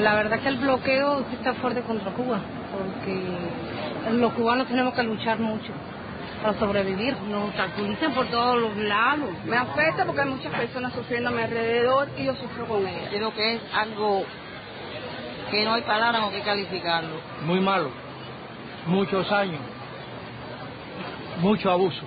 La verdad que el bloqueo sí está fuerte contra Cuba, porque los cubanos tenemos que luchar mucho para sobrevivir. Nos obstaculizan por todos los lados. Me afecta porque hay muchas personas sufriendo a mi alrededor y yo sufro con ellas. Creo que es algo que no hay palabras con que calificarlo. Muy malo, muchos años, mucho abuso.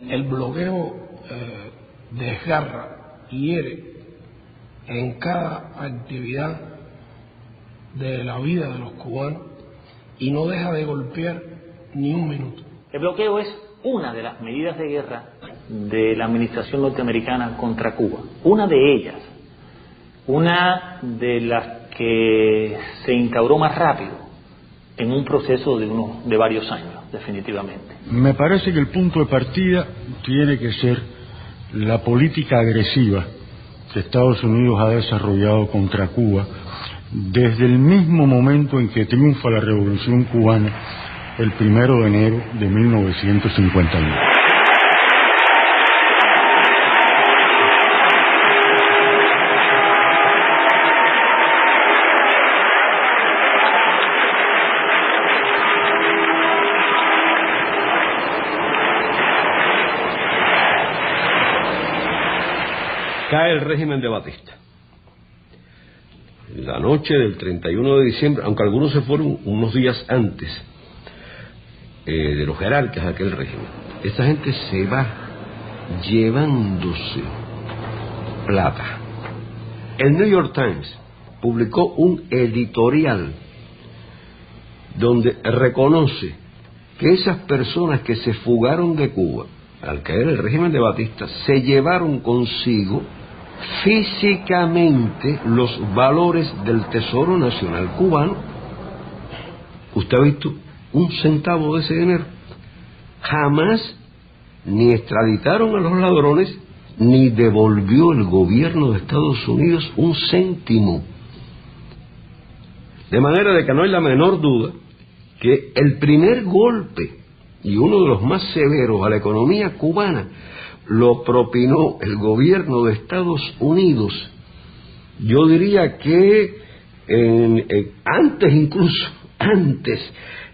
El bloqueo desgarra, hiere en cada actividad de la vida de los cubanos y no deja de golpear ni un minuto. El bloqueo es una de las medidas de guerra de la administración norteamericana contra Cuba. Una de ellas, una de las que se instauró más rápido en un proceso de varios años, definitivamente. Me parece que el punto de partida tiene que ser la política agresiva que Estados Unidos ha desarrollado contra Cuba desde el mismo momento en que triunfa la Revolución Cubana el 1 de enero de 1951. Cae el régimen de Batista. La noche del 31 de diciembre, aunque algunos se fueron unos días antes de los jerarcas de aquel régimen, esta gente se va llevándose plata. El New York Times publicó un editorial donde reconoce que esas personas que se fugaron de Cuba al caer el régimen de Batista se llevaron consigo físicamente los valores del Tesoro Nacional cubano. ¿Usted ha visto un centavo de ese dinero? Jamás ni extraditaron a los ladrones, ni devolvió el gobierno de Estados Unidos un céntimo. De manera de que no hay la menor duda que el primer golpe, y uno de los más severos a la economía cubana, lo propinó el gobierno de Estados Unidos. Yo diría que antes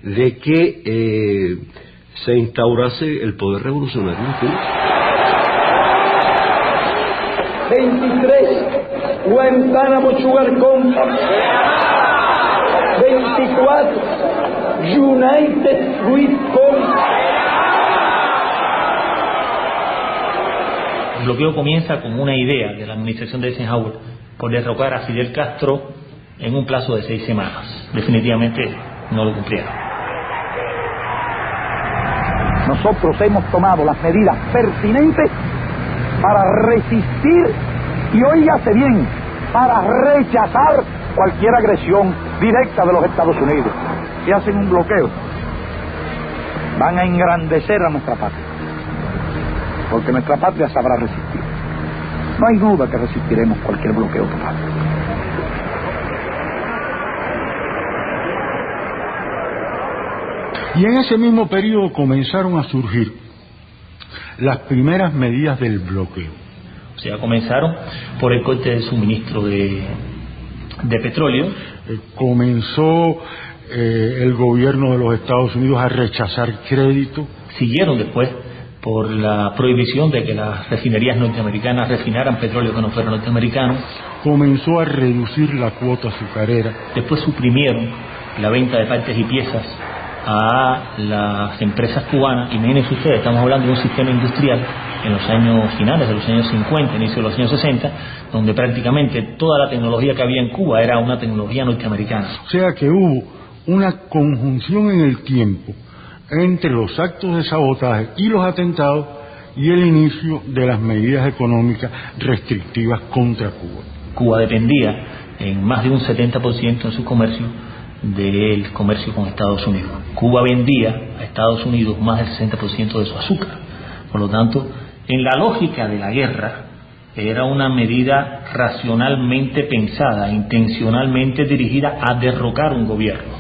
de que se instaurase el poder revolucionario en Cuba. 23 Guantánamo Sugar Company, 24 United Fruit Company. El bloqueo comienza con una idea de la administración de Eisenhower por derrocar a Fidel Castro en un plazo de 6 semanas. Definitivamente no lo cumplieron. Nosotros hemos tomado las medidas pertinentes para resistir y, óigase bien, para rechazar cualquier agresión directa de los Estados Unidos, si hacen un bloqueo, van a engrandecer a nuestra patria, porque nuestra patria sabrá resistir. No hay duda que resistiremos cualquier bloqueo total. Y en ese mismo periodo comenzaron a surgir las primeras medidas del bloqueo. O sea, comenzaron por el corte de suministro de petróleo. Comenzó el gobierno de los Estados Unidos a rechazar crédito. Siguieron después por la prohibición de que las refinerías norteamericanas refinaran petróleo que no fuera norteamericano. Comenzó a reducir la cuota azucarera. Después suprimieron la venta de partes y piezas a las empresas cubanas. Imagínense ustedes, estamos hablando de un sistema industrial en los años finales de los años 50, inicio de los años 60, donde prácticamente toda la tecnología que había en Cuba era una tecnología norteamericana. O sea que hubo una conjunción en el tiempo entre los actos de sabotaje y los atentados y el inicio de las medidas económicas restrictivas contra Cuba. Cuba dependía en más de un 70% en su comercio del comercio con Estados Unidos. Cuba vendía a Estados Unidos más del 60% de su azúcar. Por lo tanto, en la lógica de la guerra, era una medida racionalmente pensada, intencionalmente dirigida a derrocar un gobierno.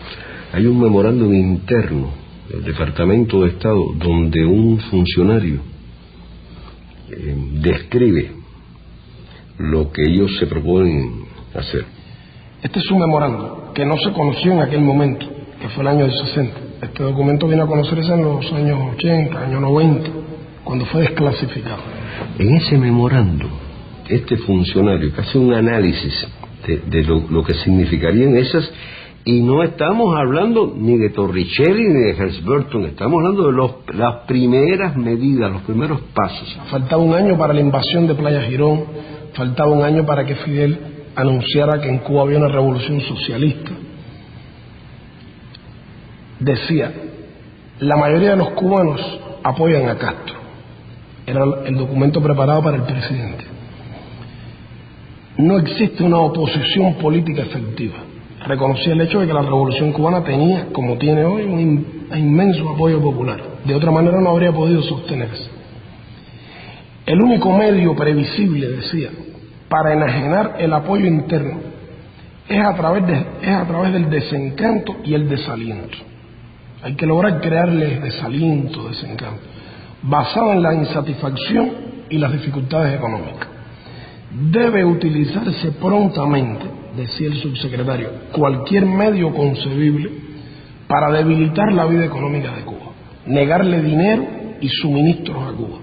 Hay un memorándum interno del Departamento de Estado donde un funcionario describe lo que ellos se proponen hacer. Este es un memorándum que no se conoció en aquel momento, que fue el año del 60. Este documento vino a conocerse en los años 80, años 90, cuando fue desclasificado. En ese memorándum, este funcionario que hace un análisis de lo que significarían esas, y no estamos hablando ni de Torricelli ni de Helms-Burton, estamos hablando de las primeras medidas, los primeros pasos. Faltaba un año para la invasión de Playa Girón, faltaba un año para que Fidel anunciara que en Cuba había una revolución socialista. Decía, la mayoría de los cubanos apoyan a Castro. Era el documento preparado para el presidente. No existe una oposición política efectiva. Reconocía el hecho de que la revolución cubana tenía, como tiene hoy, un inmenso apoyo popular. De otra manera no habría podido sostenerse. El único medio previsible, decía, para enajenar el apoyo interno es a través del desencanto y el desaliento. Hay que lograr crearles desaliento, desencanto, basado en la insatisfacción y las dificultades económicas. Debe utilizarse prontamente, decía el subsecretario, cualquier medio concebible para debilitar la vida económica de Cuba, negarle dinero y suministros a Cuba,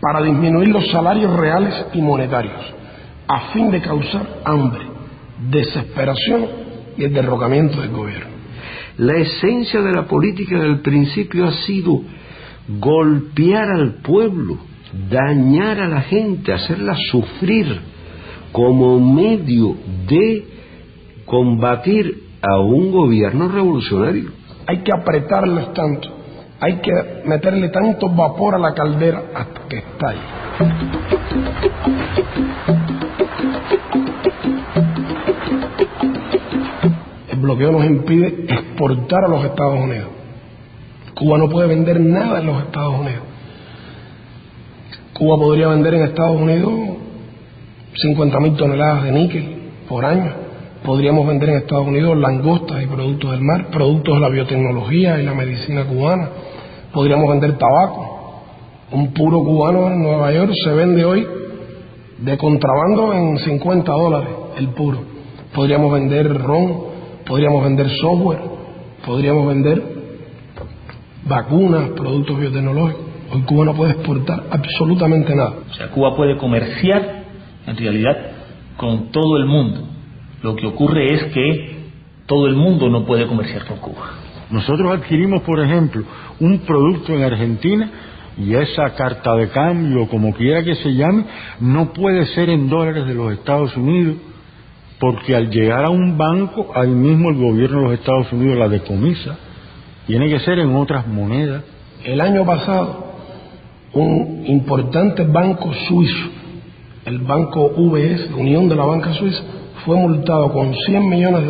para disminuir los salarios reales y monetarios, a fin de causar hambre, desesperación y el derrocamiento del gobierno. La esencia de la política del principio ha sido golpear al pueblo, dañar a la gente, hacerla sufrir como medio de combatir a un gobierno revolucionario. Hay que apretarles tanto, hay que meterle tanto vapor a la caldera hasta que estalle. El bloqueo nos impide exportar a los Estados Unidos. Cuba no puede vender nada en los Estados Unidos. Cuba podría vender en Estados Unidos 50.000 toneladas de níquel por año. Podríamos vender en Estados Unidos langostas y productos del mar, productos de la biotecnología y la medicina cubana. Podríamos vender tabaco. Un puro cubano en Nueva York se vende hoy de contrabando en $50 el puro. Podríamos vender ron, podríamos vender software, podríamos vender vacunas, productos biotecnológicos. Hoy Cuba no puede exportar absolutamente nada. O sea, Cuba puede comerciar en realidad con todo el mundo. Lo que ocurre es que todo el mundo no puede comerciar con Cuba. Nosotros adquirimos, por ejemplo, un producto en Argentina y esa carta de cambio, como quiera que se llame, no puede ser en dólares de los Estados Unidos, porque al llegar a un banco, ahí mismo el gobierno de los Estados Unidos la decomisa. Tiene que ser en otras monedas. El año pasado, un importante banco suizo, el banco UBS, Unión de la Banca Suiza, fue multado con $100 millones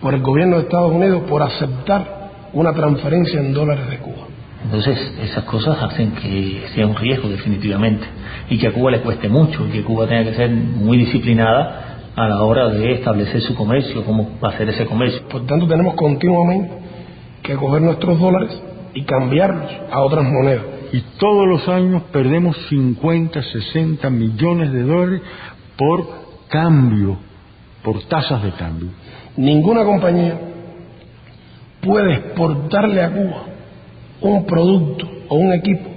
por el gobierno de Estados Unidos por aceptar una transferencia en dólares de Cuba. Entonces esas cosas hacen que sea un riesgo definitivamente, y que a Cuba le cueste mucho, y que Cuba tenga que ser muy disciplinada a la hora de establecer su comercio, cómo va a ser ese comercio. Por tanto, tenemos continuamente que coger nuestros dólares y cambiarlos a otras monedas. Y todos los años perdemos 50, 60 millones de dólares por cambio, por tasas de cambio. Ninguna compañía puede exportarle a Cuba un producto o un equipo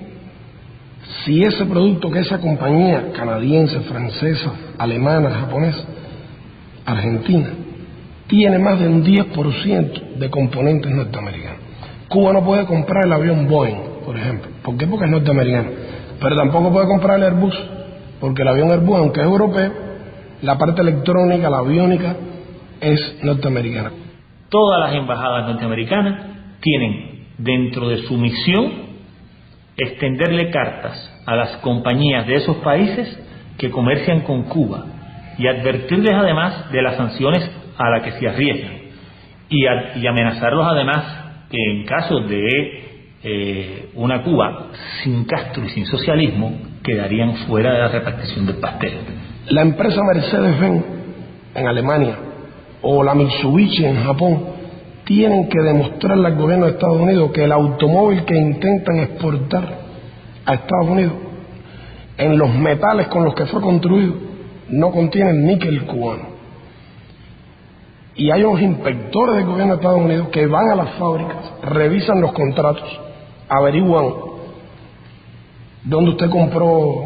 si ese producto que esa compañía canadiense, francesa, alemana, japonesa, argentina, tiene más de un 10% de componentes norteamericanos. Cuba no puede comprar el avión Boeing, por ejemplo. ¿Por qué? Porque es norteamericano. Pero tampoco puede comprar el Airbus, porque el avión Airbus, aunque es europeo, la parte electrónica, la aviónica, es norteamericana. Todas las embajadas norteamericanas tienen dentro de su misión extenderle cartas a las compañías de esos países que comercian con Cuba y advertirles además de las sanciones a las que se arriesgan y amenazarlos además que en caso de una Cuba sin Castro y sin socialismo quedarían fuera de la repartición del pastel. La empresa Mercedes-Benz en Alemania o la Mitsubishi en Japón tienen que demostrarle al gobierno de Estados Unidos que el automóvil que intentan exportar a Estados Unidos en los metales con los que fue construido no contienen níquel cubano. Y hay unos inspectores del gobierno de Estados Unidos que van a las fábricas, revisan los contratos, averiguan dónde usted compró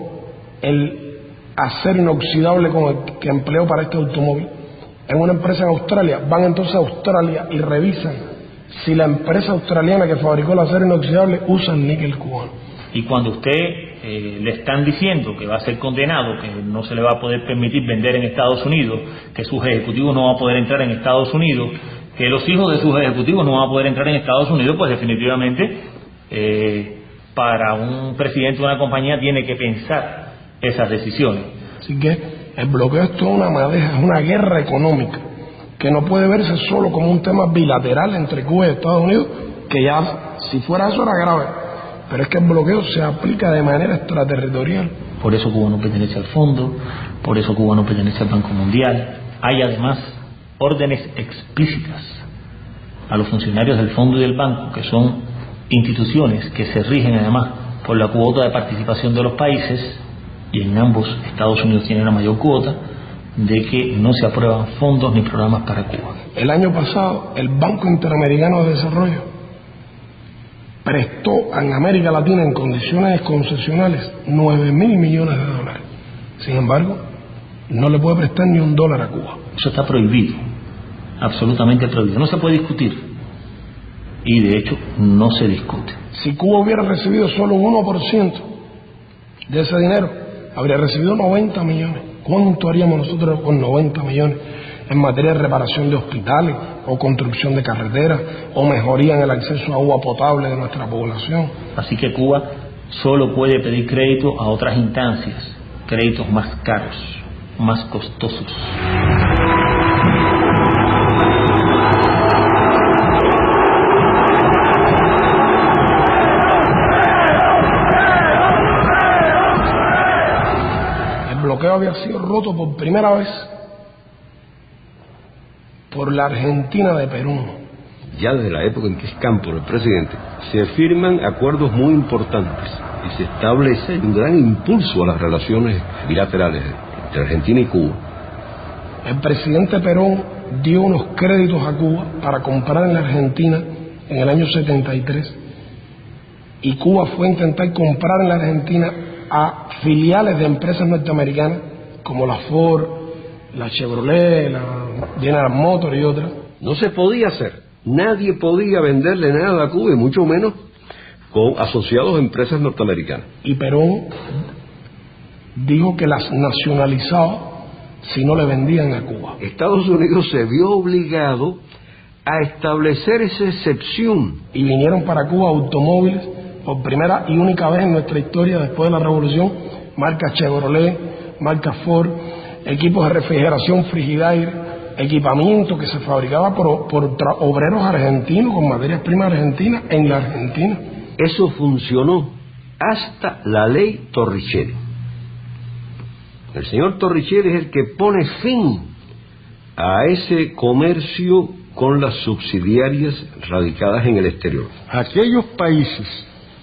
el acero inoxidable con el que empleó para este automóvil. En una empresa en Australia, van entonces a Australia y revisan si la empresa australiana que fabricó el acero inoxidable usa el níquel cubano. Y cuando usted le están diciendo que va a ser condenado, que no se le va a poder permitir vender en Estados Unidos, que sus ejecutivos no van a poder entrar en Estados Unidos, que los hijos de sus ejecutivos no van a poder entrar en Estados Unidos, pues definitivamente para un presidente de una compañía tiene que pensar esas decisiones. Así que el bloqueo es toda una madeja, es una guerra económica que no puede verse solo como un tema bilateral entre Cuba y Estados Unidos, que ya si fuera eso era grave, pero es que el bloqueo se aplica de manera extraterritorial. Por eso Cuba no pertenece al fondo, por eso Cuba no pertenece al Banco Mundial. Hay además órdenes explícitas a los funcionarios del fondo y del banco, que son instituciones que se rigen además por la cuota de participación de los países, y en ambos Estados Unidos tiene una mayor cuota, de que no se aprueban fondos ni programas para Cuba. El año pasado el Banco Interamericano de Desarrollo prestó en América Latina en condiciones concesionales $9.000 millones. Sin embargo, no le puede prestar ni $1 a Cuba. Eso está prohibido, absolutamente prohibido, no se puede discutir, y de hecho no se discute. Si Cuba hubiera recibido solo un 1% de ese dinero, habría recibido 90 millones. ¿Cuánto haríamos nosotros con 90 millones en materia de reparación de hospitales o construcción de carreteras o mejoría en el acceso a agua potable de nuestra población? Así que Cuba solo puede pedir crédito a otras instancias, créditos más caros, más costosos. El bloqueo había sido roto por primera vez por la Argentina de Perón. Ya desde la época en que es Cámpora el presidente, se firman acuerdos muy importantes y se establece un gran impulso a las relaciones bilaterales entre Argentina y Cuba. El presidente Perón dio unos créditos a Cuba para comprar en la Argentina en el año 73, y Cuba fue a intentar comprar en la Argentina a filiales de empresas norteamericanas como la Ford, la Chevrolet, la General Motors y otras. No se podía hacer. Nadie podía venderle nada a Cuba, y mucho menos con asociados a empresas norteamericanas. Y Perón dijo que las nacionalizaba si no le vendían a Cuba. Estados Unidos se vio obligado a establecer esa excepción. Y vinieron para Cuba automóviles por primera y única vez en nuestra historia después de la Revolución, marca Chevrolet, marca Ford, equipos de refrigeración Frigidaire, equipamiento que se fabricaba por obreros argentinos con materias primas argentinas en la Argentina. Eso funcionó hasta la ley Torricelli. El señor Torricelli es el que pone fin a ese comercio con las subsidiarias radicadas en el exterior. Aquellos países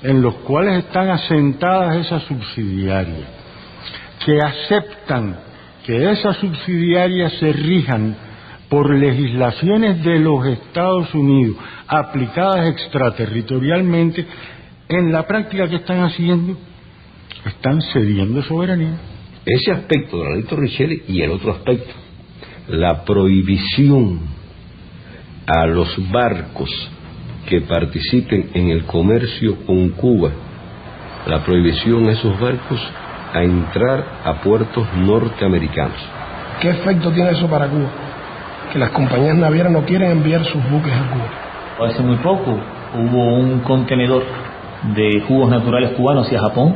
en los cuales están asentadas esas subsidiarias, que aceptan que esas subsidiarias se rijan por legislaciones de los Estados Unidos aplicadas extraterritorialmente, en la práctica que están haciendo, están cediendo soberanía. Ese aspecto de la ley Torricelli y el otro aspecto, la prohibición a los barcos que participen en el comercio con Cuba, la prohibición a esos barcos a entrar a puertos norteamericanos. ¿Qué efecto tiene eso para Cuba? Que las compañías navieras no quieren enviar sus buques a Cuba. Hace muy poco hubo un contenedor de jugos naturales cubanos hacia Japón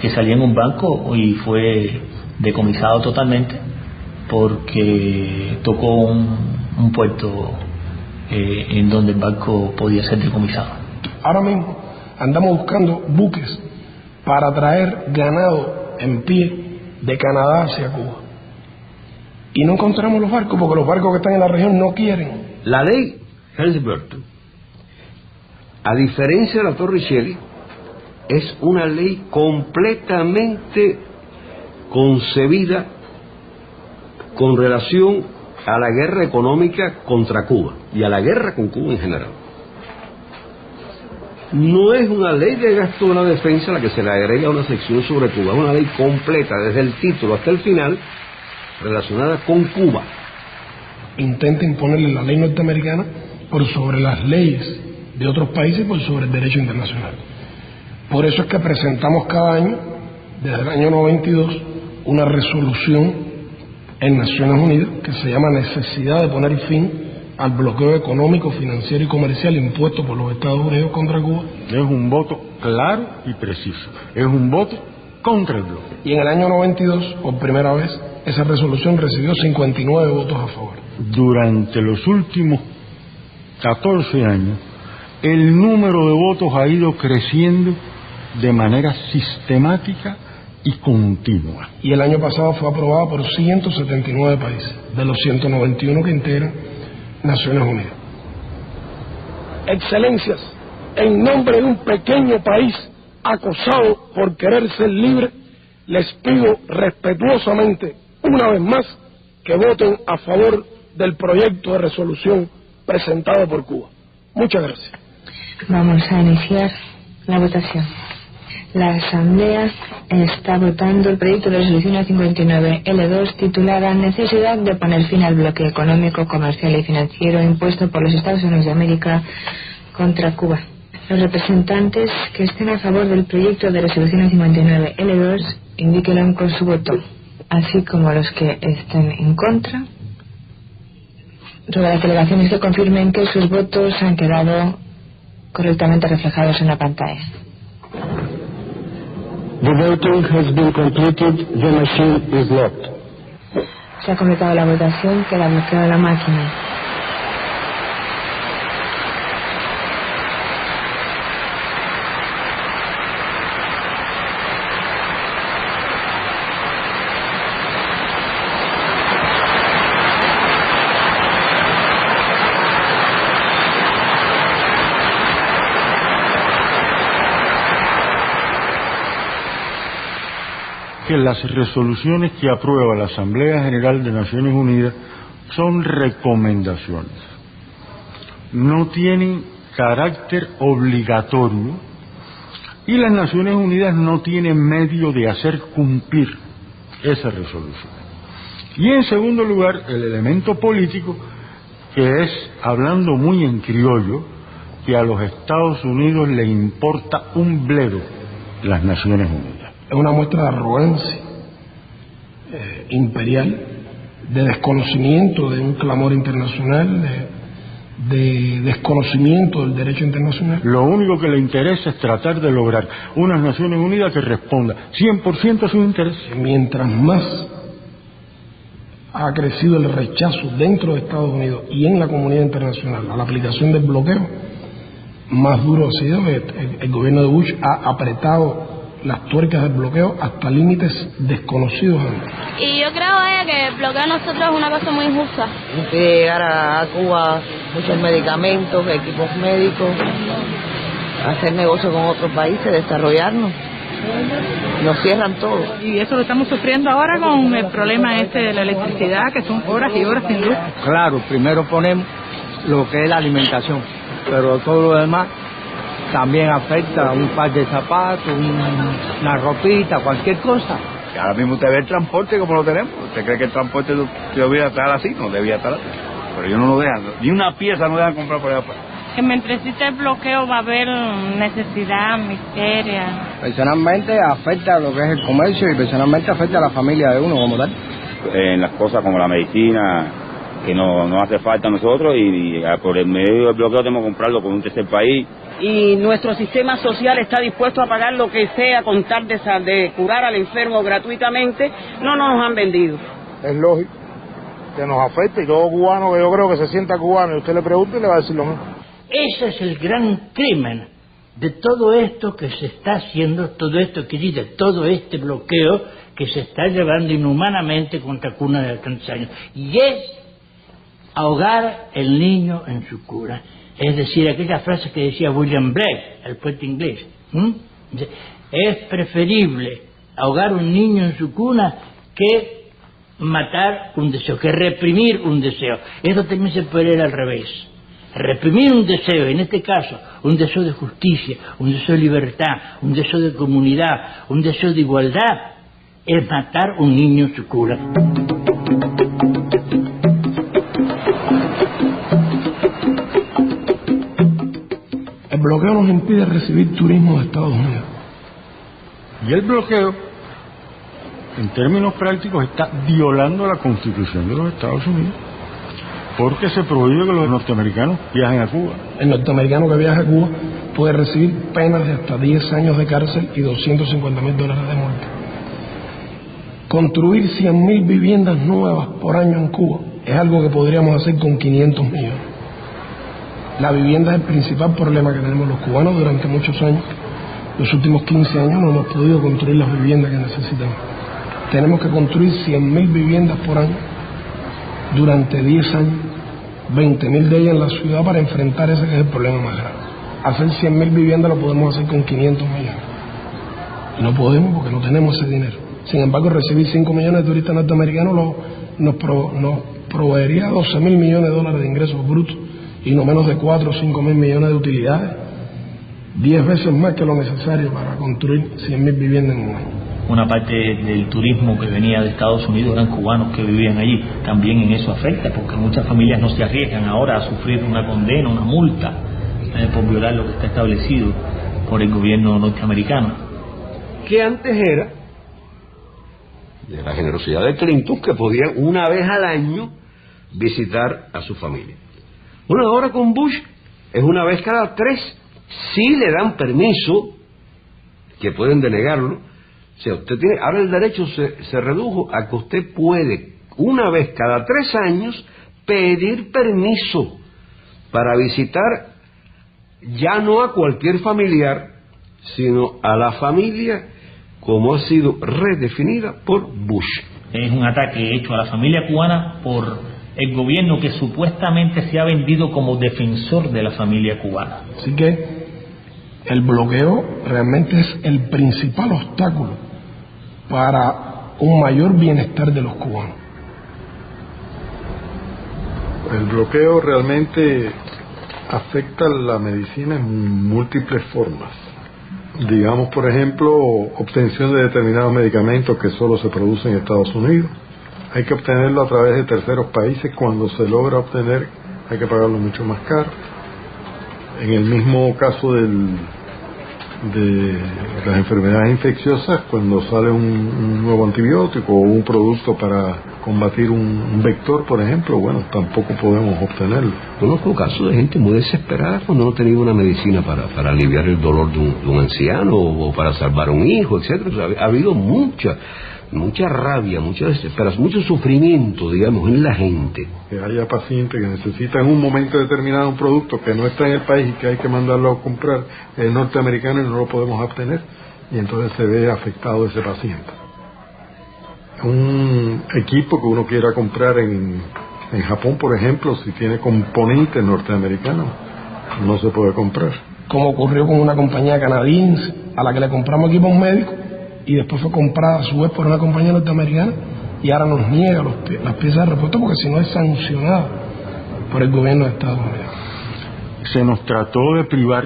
que salía en un barco y fue decomisado totalmente porque tocó un puerto en donde el barco podía ser decomisado. Ahora mismo andamos buscando buques para traer ganado en pie de Canadá hacia Cuba. Y no encontramos los barcos porque los barcos que están en la región no quieren. La ley Helms-Burton, a diferencia de la Torricelli, es una ley completamente concebida con relación a la guerra económica contra Cuba y a la guerra con Cuba en general. No es una ley de gasto de la defensa a la que se le agrega una sección sobre Cuba, es una ley completa desde el título hasta el final relacionada con Cuba. Intenta imponerle la ley norteamericana por sobre las leyes de otros países y por sobre el derecho internacional. Por eso es que presentamos cada año, desde el año 92, una resolución en Naciones Unidas que se llama Necesidad de poner fin al bloqueo económico, financiero y comercial impuesto por los Estados Unidos contra Cuba. Es un voto claro y preciso, es un voto contra el bloqueo. Y en el año 92, por primera vez, esa resolución recibió 59 votos a favor. Durante los últimos 14 años, el número de votos ha ido creciendo de manera sistemática y continua. Y el año pasado fue aprobada por 179 países, de los 191 que integran Naciones Unidas. Excelencias, en nombre de un pequeño país acosado por querer ser libre, les pido respetuosamente, una vez más, que voten a favor del proyecto de resolución presentado por Cuba. Muchas gracias. Vamos a iniciar la votación. La Asamblea está votando el proyecto de resolución 59L2 titulada Necesidad de poner fin al bloqueo económico, comercial y financiero impuesto por los Estados Unidos de América contra Cuba. Los representantes que estén a favor del proyecto de resolución 59L2 indíquenlo con su voto, así como los que estén en contra. Ruego a las delegaciones que confirmen que sus votos han quedado correctamente reflejados en la pantalla. The voting has been completed. The machine is locked. Se ha completado la votación, queda bloqueada la máquina. Que las resoluciones que aprueba la Asamblea General de Naciones Unidas son recomendaciones. No tienen carácter obligatorio y las Naciones Unidas no tienen medio de hacer cumplir esa resolución. Y en segundo lugar, el elemento político, que es, hablando muy en criollo, que a los Estados Unidos le importa un bledo las Naciones Unidas. Es una muestra de arrogancia imperial, de desconocimiento de un clamor internacional, de desconocimiento del derecho internacional. Lo único que le interesa es tratar de lograr unas Naciones Unidas que responda 100% a sus intereses. Mientras más ha crecido el rechazo dentro de Estados Unidos y en la comunidad internacional a la aplicación del bloqueo, más duro ha sido que el gobierno de Bush ha apretado las tuercas del bloqueo hasta límites desconocidos antes. Y yo creo que el bloqueo a nosotros es una cosa muy injusta. Que llegar a Cuba muchos medicamentos, equipos médicos, hacer negocio con otros países, desarrollarnos. Nos cierran todo. Y eso lo estamos sufriendo ahora con el problema este de la electricidad, que son horas y horas sin luz. Claro, primero ponemos lo que es la alimentación, pero todo lo demás también afecta, un par de zapatos, una ropita, cualquier cosa. Ahora mismo usted ve el transporte como lo tenemos. ¿Usted cree que el transporte debería estar así? No debía estar así. Pero ellos no lo dejan, ni una pieza no dejan comprar por allá afuera. Que mientras existe el bloqueo va a haber necesidad, miseria. Personalmente afecta lo que es el comercio y personalmente afecta a la familia de uno como tal. En las cosas como la medicina, que no hace falta a nosotros y por el medio del bloqueo tenemos que comprarlo con un tercer país. Y nuestro sistema social está dispuesto a pagar lo que sea con tal de curar al enfermo gratuitamente. No nos han vendido. Es lógico que nos afecte y todo cubano que yo creo que se sienta cubano y usted le pregunta y le va a decir lo mismo. Ese es el gran crimen de todo esto que se está haciendo, todo esto que dice, todo este bloqueo que se está llevando inhumanamente contra cuna de alcances años. Y es ahogar el niño en su cuna. Es decir, aquella frase que decía William Blake, el poeta inglés. Es preferible ahogar un niño en su cuna que matar un deseo, que reprimir un deseo. Esto también se puede ir al revés. Reprimir un deseo, en este caso, un deseo de justicia, un deseo de libertad, un deseo de comunidad, un deseo de igualdad, es matar un niño en su cuna. El bloqueo nos impide recibir turismo de Estados Unidos. Y el bloqueo, en términos prácticos, está violando la Constitución de los Estados Unidos, porque se prohíbe que los norteamericanos viajen a Cuba. El norteamericano que viaja a Cuba puede recibir penas de hasta 10 años de cárcel y $250,000 de multa. Construir 100,000 viviendas nuevas por año en Cuba es algo que podríamos hacer con 500 millones. La vivienda es el principal problema que tenemos los cubanos durante muchos años. Los últimos 15 años no hemos podido construir las viviendas que necesitamos. Tenemos que construir 100,000 viviendas por año durante 10 años, 20,000 de ellas en la ciudad para enfrentar ese que es el problema más grave. Hacer 100,000 viviendas lo podemos hacer con 500 millones. Y no podemos porque no tenemos ese dinero. Sin embargo, recibir 5 millones de turistas norteamericanos nos proveería $12,000 millones de ingresos brutos y no menos de 4 o 5,000 millones de utilidades, 10 veces más que lo necesario para construir 100,000 viviendas en un año. Una parte del turismo que venía de Estados Unidos eran cubanos que vivían allí. También en eso afecta, porque muchas familias no se arriesgan ahora a sufrir una condena, una multa, por violar lo que está establecido por el gobierno norteamericano. Que antes era de la generosidad de Clinton, que podían una vez al año visitar a su familia. Bueno, ahora con Bush es una vez cada 3. Sí le dan permiso, que pueden denegarlo. O sea, usted tiene, ahora el derecho se redujo a que usted puede, una vez cada 3 años, pedir permiso para visitar ya no a cualquier familiar, sino a la familia como ha sido redefinida por Bush. Es un ataque hecho a la familia cubana por el gobierno que supuestamente se ha vendido como defensor de la familia cubana. Así que el bloqueo realmente es el principal obstáculo para un mayor bienestar de los cubanos. El bloqueo realmente afecta la medicina en múltiples formas. Digamos, por ejemplo, obtención de determinados medicamentos que solo se producen en Estados Unidos. Hay que obtenerlo a través de terceros países. Cuando se logra obtener, hay que pagarlo mucho más caro. En el mismo caso de las enfermedades infecciosas, cuando sale un nuevo antibiótico o un producto para combatir un vector, por ejemplo, bueno, tampoco podemos obtenerlo. Conozco casos de gente muy desesperada cuando no ha tenido una medicina para aliviar el dolor de un anciano o para salvar a un hijo, etcétera. O sea, ha habido mucha mucha rabia, mucha desesperación, mucho sufrimiento, digamos, en la gente. Que haya pacientes que necesitan en un momento determinado un producto que no está en el país y que hay que mandarlo a comprar el norteamericano y no lo podemos obtener, y entonces se ve afectado ese paciente. Un equipo que uno quiera comprar en Japón, por ejemplo, si tiene componentes norteamericanos, no se puede comprar. Como ocurrió con una compañía canadiense a la que le compramos equipos médicos y después fue comprada a su vez por una compañía norteamericana y ahora nos niega las piezas de repuesto porque si no es sancionada por el gobierno de Estados Unidos. Se nos trató de privar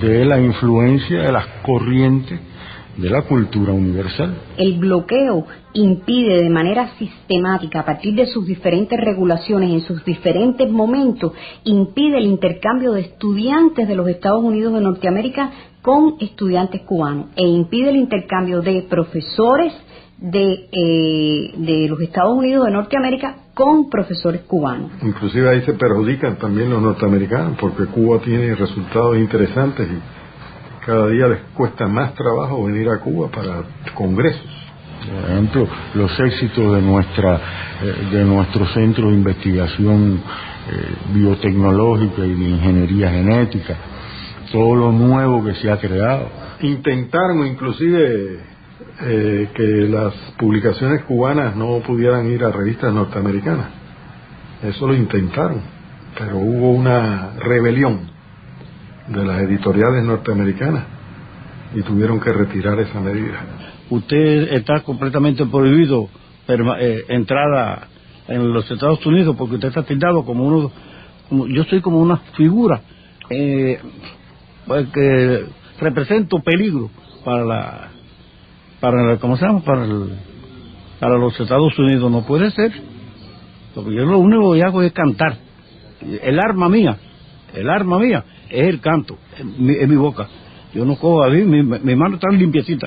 de la influencia de las corrientes de la cultura universal. El bloqueo impide de manera sistemática, a partir de sus diferentes regulaciones, en sus diferentes momentos, impide el intercambio de estudiantes de los Estados Unidos de Norteamérica con estudiantes cubanos, e impide el intercambio de profesores de los Estados Unidos de Norteamérica con profesores cubanos. Inclusive ahí se perjudican también los norteamericanos, porque Cuba tiene resultados interesantes y cada día les cuesta más trabajo venir a Cuba para congresos. Por ejemplo, los éxitos de nuestro centro de investigación biotecnológica y de ingeniería genética, todo lo nuevo que se ha creado. Intentaron inclusive que las publicaciones cubanas no pudieran ir a revistas norteamericanas. Eso lo intentaron, pero hubo una rebelión de las editoriales norteamericanas y tuvieron que retirar esa medida. Usted está completamente prohibido entrada en los Estados Unidos porque usted está tildado como yo soy como una figura que represento peligro para ¿cómo se llama? Para los Estados Unidos. No puede ser, porque yo lo único que hago es cantar. El arma mía es el canto, en mi boca. Yo no cojo a mi mano está limpiecita,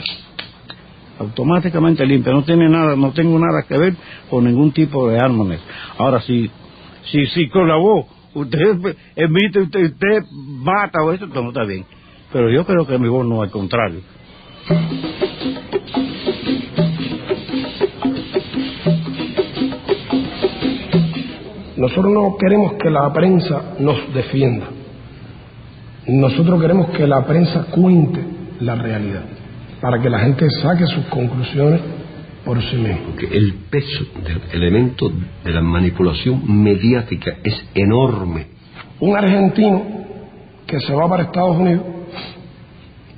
automáticamente limpia, no tengo nada que ver con ningún tipo de arma. Ahora, si con la voz usted emite, usted mata o eso, no está bien, pero yo creo que mi voz no, al contrario. Nosotros no queremos que la prensa nos defienda. Nosotros queremos que la prensa cuente la realidad, para que la gente saque sus conclusiones por sí misma. Porque el peso del elemento de la manipulación mediática es enorme. Un argentino que se va para Estados Unidos,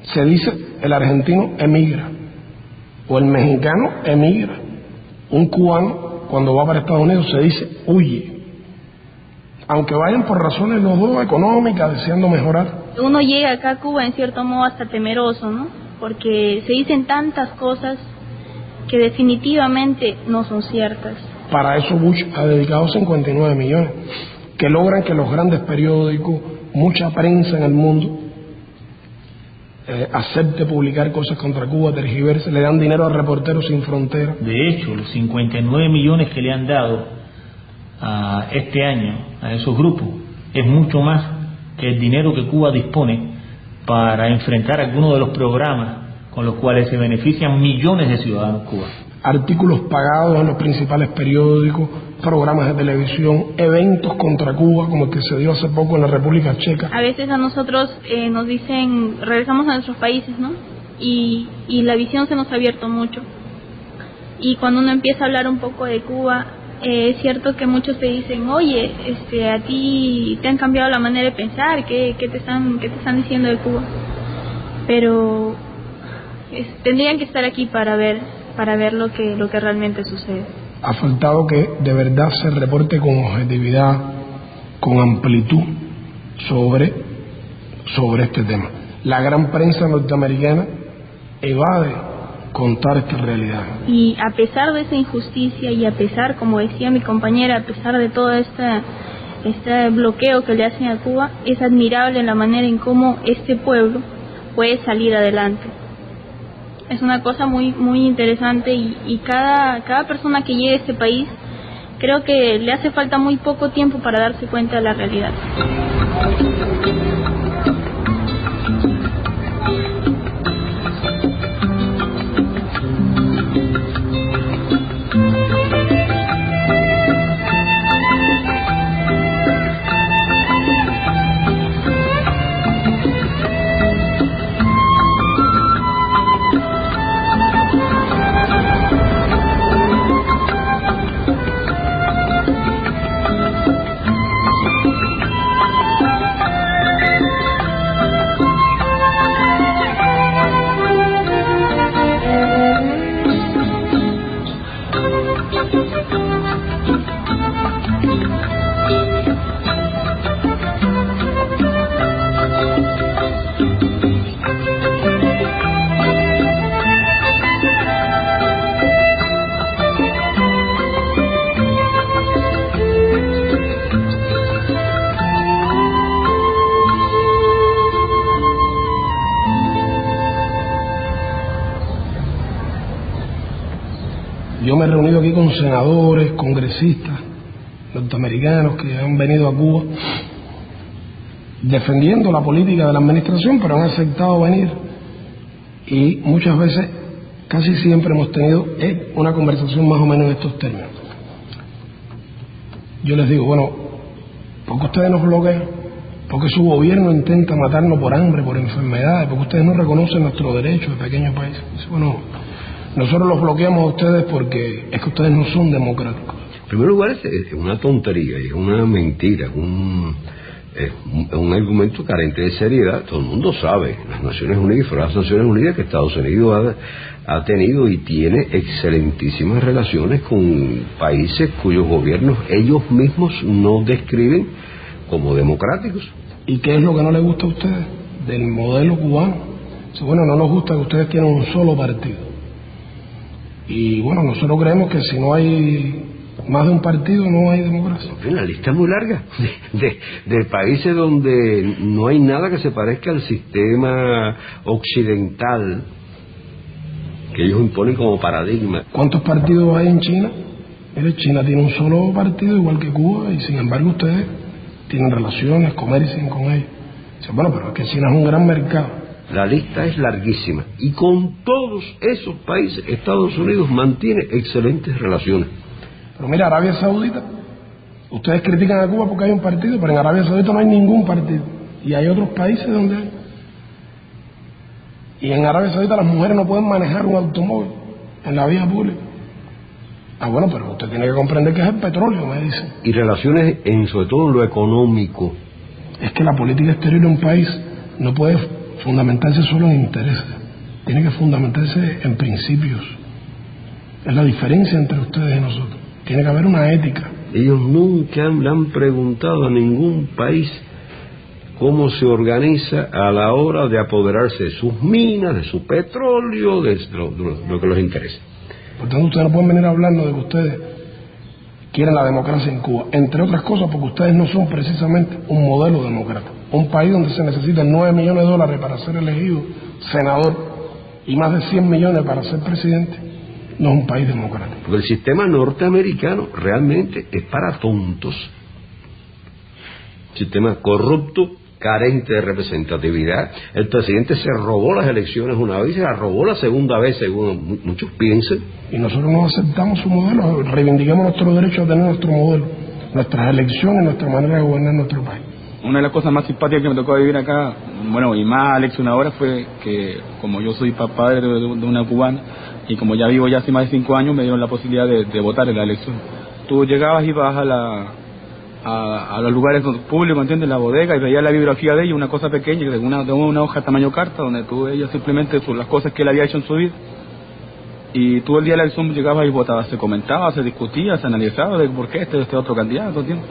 se dice el argentino emigra, o el mexicano emigra. Un cubano cuando va para Estados Unidos se dice huye, aunque vayan por razones los dos económicas, deseando mejorar. Uno llega acá a Cuba en cierto modo hasta temeroso, ¿no? Porque se dicen tantas cosas que definitivamente no son ciertas. Para eso Bush ha dedicado 59 millones, que logran que los grandes periódicos, mucha prensa en el mundo, acepte publicar cosas contra Cuba, tergiverse, le dan dinero a Reporteros Sin Fronteras. De hecho, los 59 millones que le han dado a este año a esos grupos es mucho más que el dinero que Cuba dispone para enfrentar algunos de los programas con los cuales se benefician millones de ciudadanos cubanos. Artículos pagados en los principales periódicos, programas de televisión, eventos contra Cuba, como el que se dio hace poco en la República Checa. A veces a nosotros nos dicen, regresamos a nuestros países, ¿no? Y la visión se nos ha abierto mucho. Y cuando uno empieza a hablar un poco de Cuba, es cierto que muchos te dicen, oye, a ti te han cambiado la manera de pensar, ¿qué te están diciendo de Cuba? Pero tendrían que estar aquí para ver lo que realmente sucede. Ha faltado que de verdad se reporte con objetividad, con amplitud sobre este tema. La gran prensa norteamericana evade contar esta realidad. Y a pesar de esa injusticia y a pesar, como decía mi compañera, a pesar de todo este bloqueo que le hacen a Cuba, es admirable la manera en cómo este pueblo puede salir adelante. Es una cosa muy muy interesante y cada persona que llegue a este país, creo que le hace falta muy poco tiempo para darse cuenta de la realidad. Yo me he reunido aquí con senadores, congresistas norteamericanos que han venido a Cuba defendiendo la política de la administración, pero han aceptado venir, y muchas veces, casi siempre hemos tenido una conversación más o menos en estos términos. Yo les digo, bueno, ¿por qué ustedes nos bloquean? Porque su gobierno intenta matarnos por hambre, por enfermedades, porque ustedes no reconocen nuestros derechos de pequeño país. Bueno, nosotros los bloqueamos a ustedes porque es que ustedes no son democráticos. En primer lugar, es una tontería, es una mentira, es un argumento carente de seriedad. Todo el mundo sabe, las Naciones Unidas, fuera de las Naciones Unidas, que Estados Unidos ha tenido y tiene excelentísimas relaciones con países cuyos gobiernos ellos mismos no describen como democráticos. ¿Y qué es lo que no les gusta a ustedes del modelo cubano? Bueno, no nos gusta que ustedes tienen un solo partido. Y bueno, nosotros creemos que si no hay más de un partido no hay democracia. La lista es muy larga de países donde no hay nada que se parezca al sistema occidental que ellos imponen como paradigma. ¿Cuántos partidos hay en China? Mire, China tiene un solo partido igual que Cuba, y sin embargo ustedes tienen relaciones, comercian con ellos. Bueno, pero es que China es un gran mercado. La lista es larguísima, y con todos esos países Estados Unidos mantiene excelentes relaciones. Pero mira, Arabia Saudita, ustedes critican a Cuba porque hay un partido, pero en Arabia Saudita no hay ningún partido, y hay otros países donde hay. Y en Arabia Saudita las mujeres no pueden manejar un automóvil en la vía pública. Bueno, pero usted tiene que comprender que es el petróleo, me dicen. Y relaciones, sobre todo en lo económico. Es que la política exterior de un país no puede fundamentarse solo en intereses, tiene que fundamentarse en principios. Es la diferencia entre ustedes y nosotros. Tiene que haber una ética. Ellos nunca le han preguntado a ningún país cómo se organiza a la hora de apoderarse de sus minas, de su petróleo, de lo que les interesa. Por tanto, ustedes no pueden venir a hablarnos de que ustedes quieren la democracia en Cuba, entre otras cosas porque ustedes no son precisamente un modelo democrático. Un país donde se necesitan $9 millones para ser elegido senador y más de 100 millones para ser presidente, no es un país democrático. Porque el sistema norteamericano realmente es para tontos. Sistema corrupto, carente de representatividad. El presidente se robó las elecciones una vez y se las robó la segunda vez, según muchos piensan. Y nosotros no aceptamos su modelo, reivindiquemos nuestro derecho a tener nuestro modelo, nuestras elecciones, nuestra manera de gobernar nuestro país. Una de las cosas más simpáticas que me tocó vivir acá, bueno, y más Alex una hora, fue que como yo soy padre de una cubana, y como ya vivo ya hace más de 5 años, me dieron la posibilidad de votar en la elección. Tú llegabas y vas a los lugares públicos, ¿entiendes? La bodega, y veías la bibliografía de ella, una cosa pequeña, de una hoja tamaño carta, donde tú veías simplemente las cosas que él había hecho en su vida. Y tú el día de la elección llegabas y votabas, se comentaba, se discutía, se analizaba de por qué este otro candidato, ¿entiendes?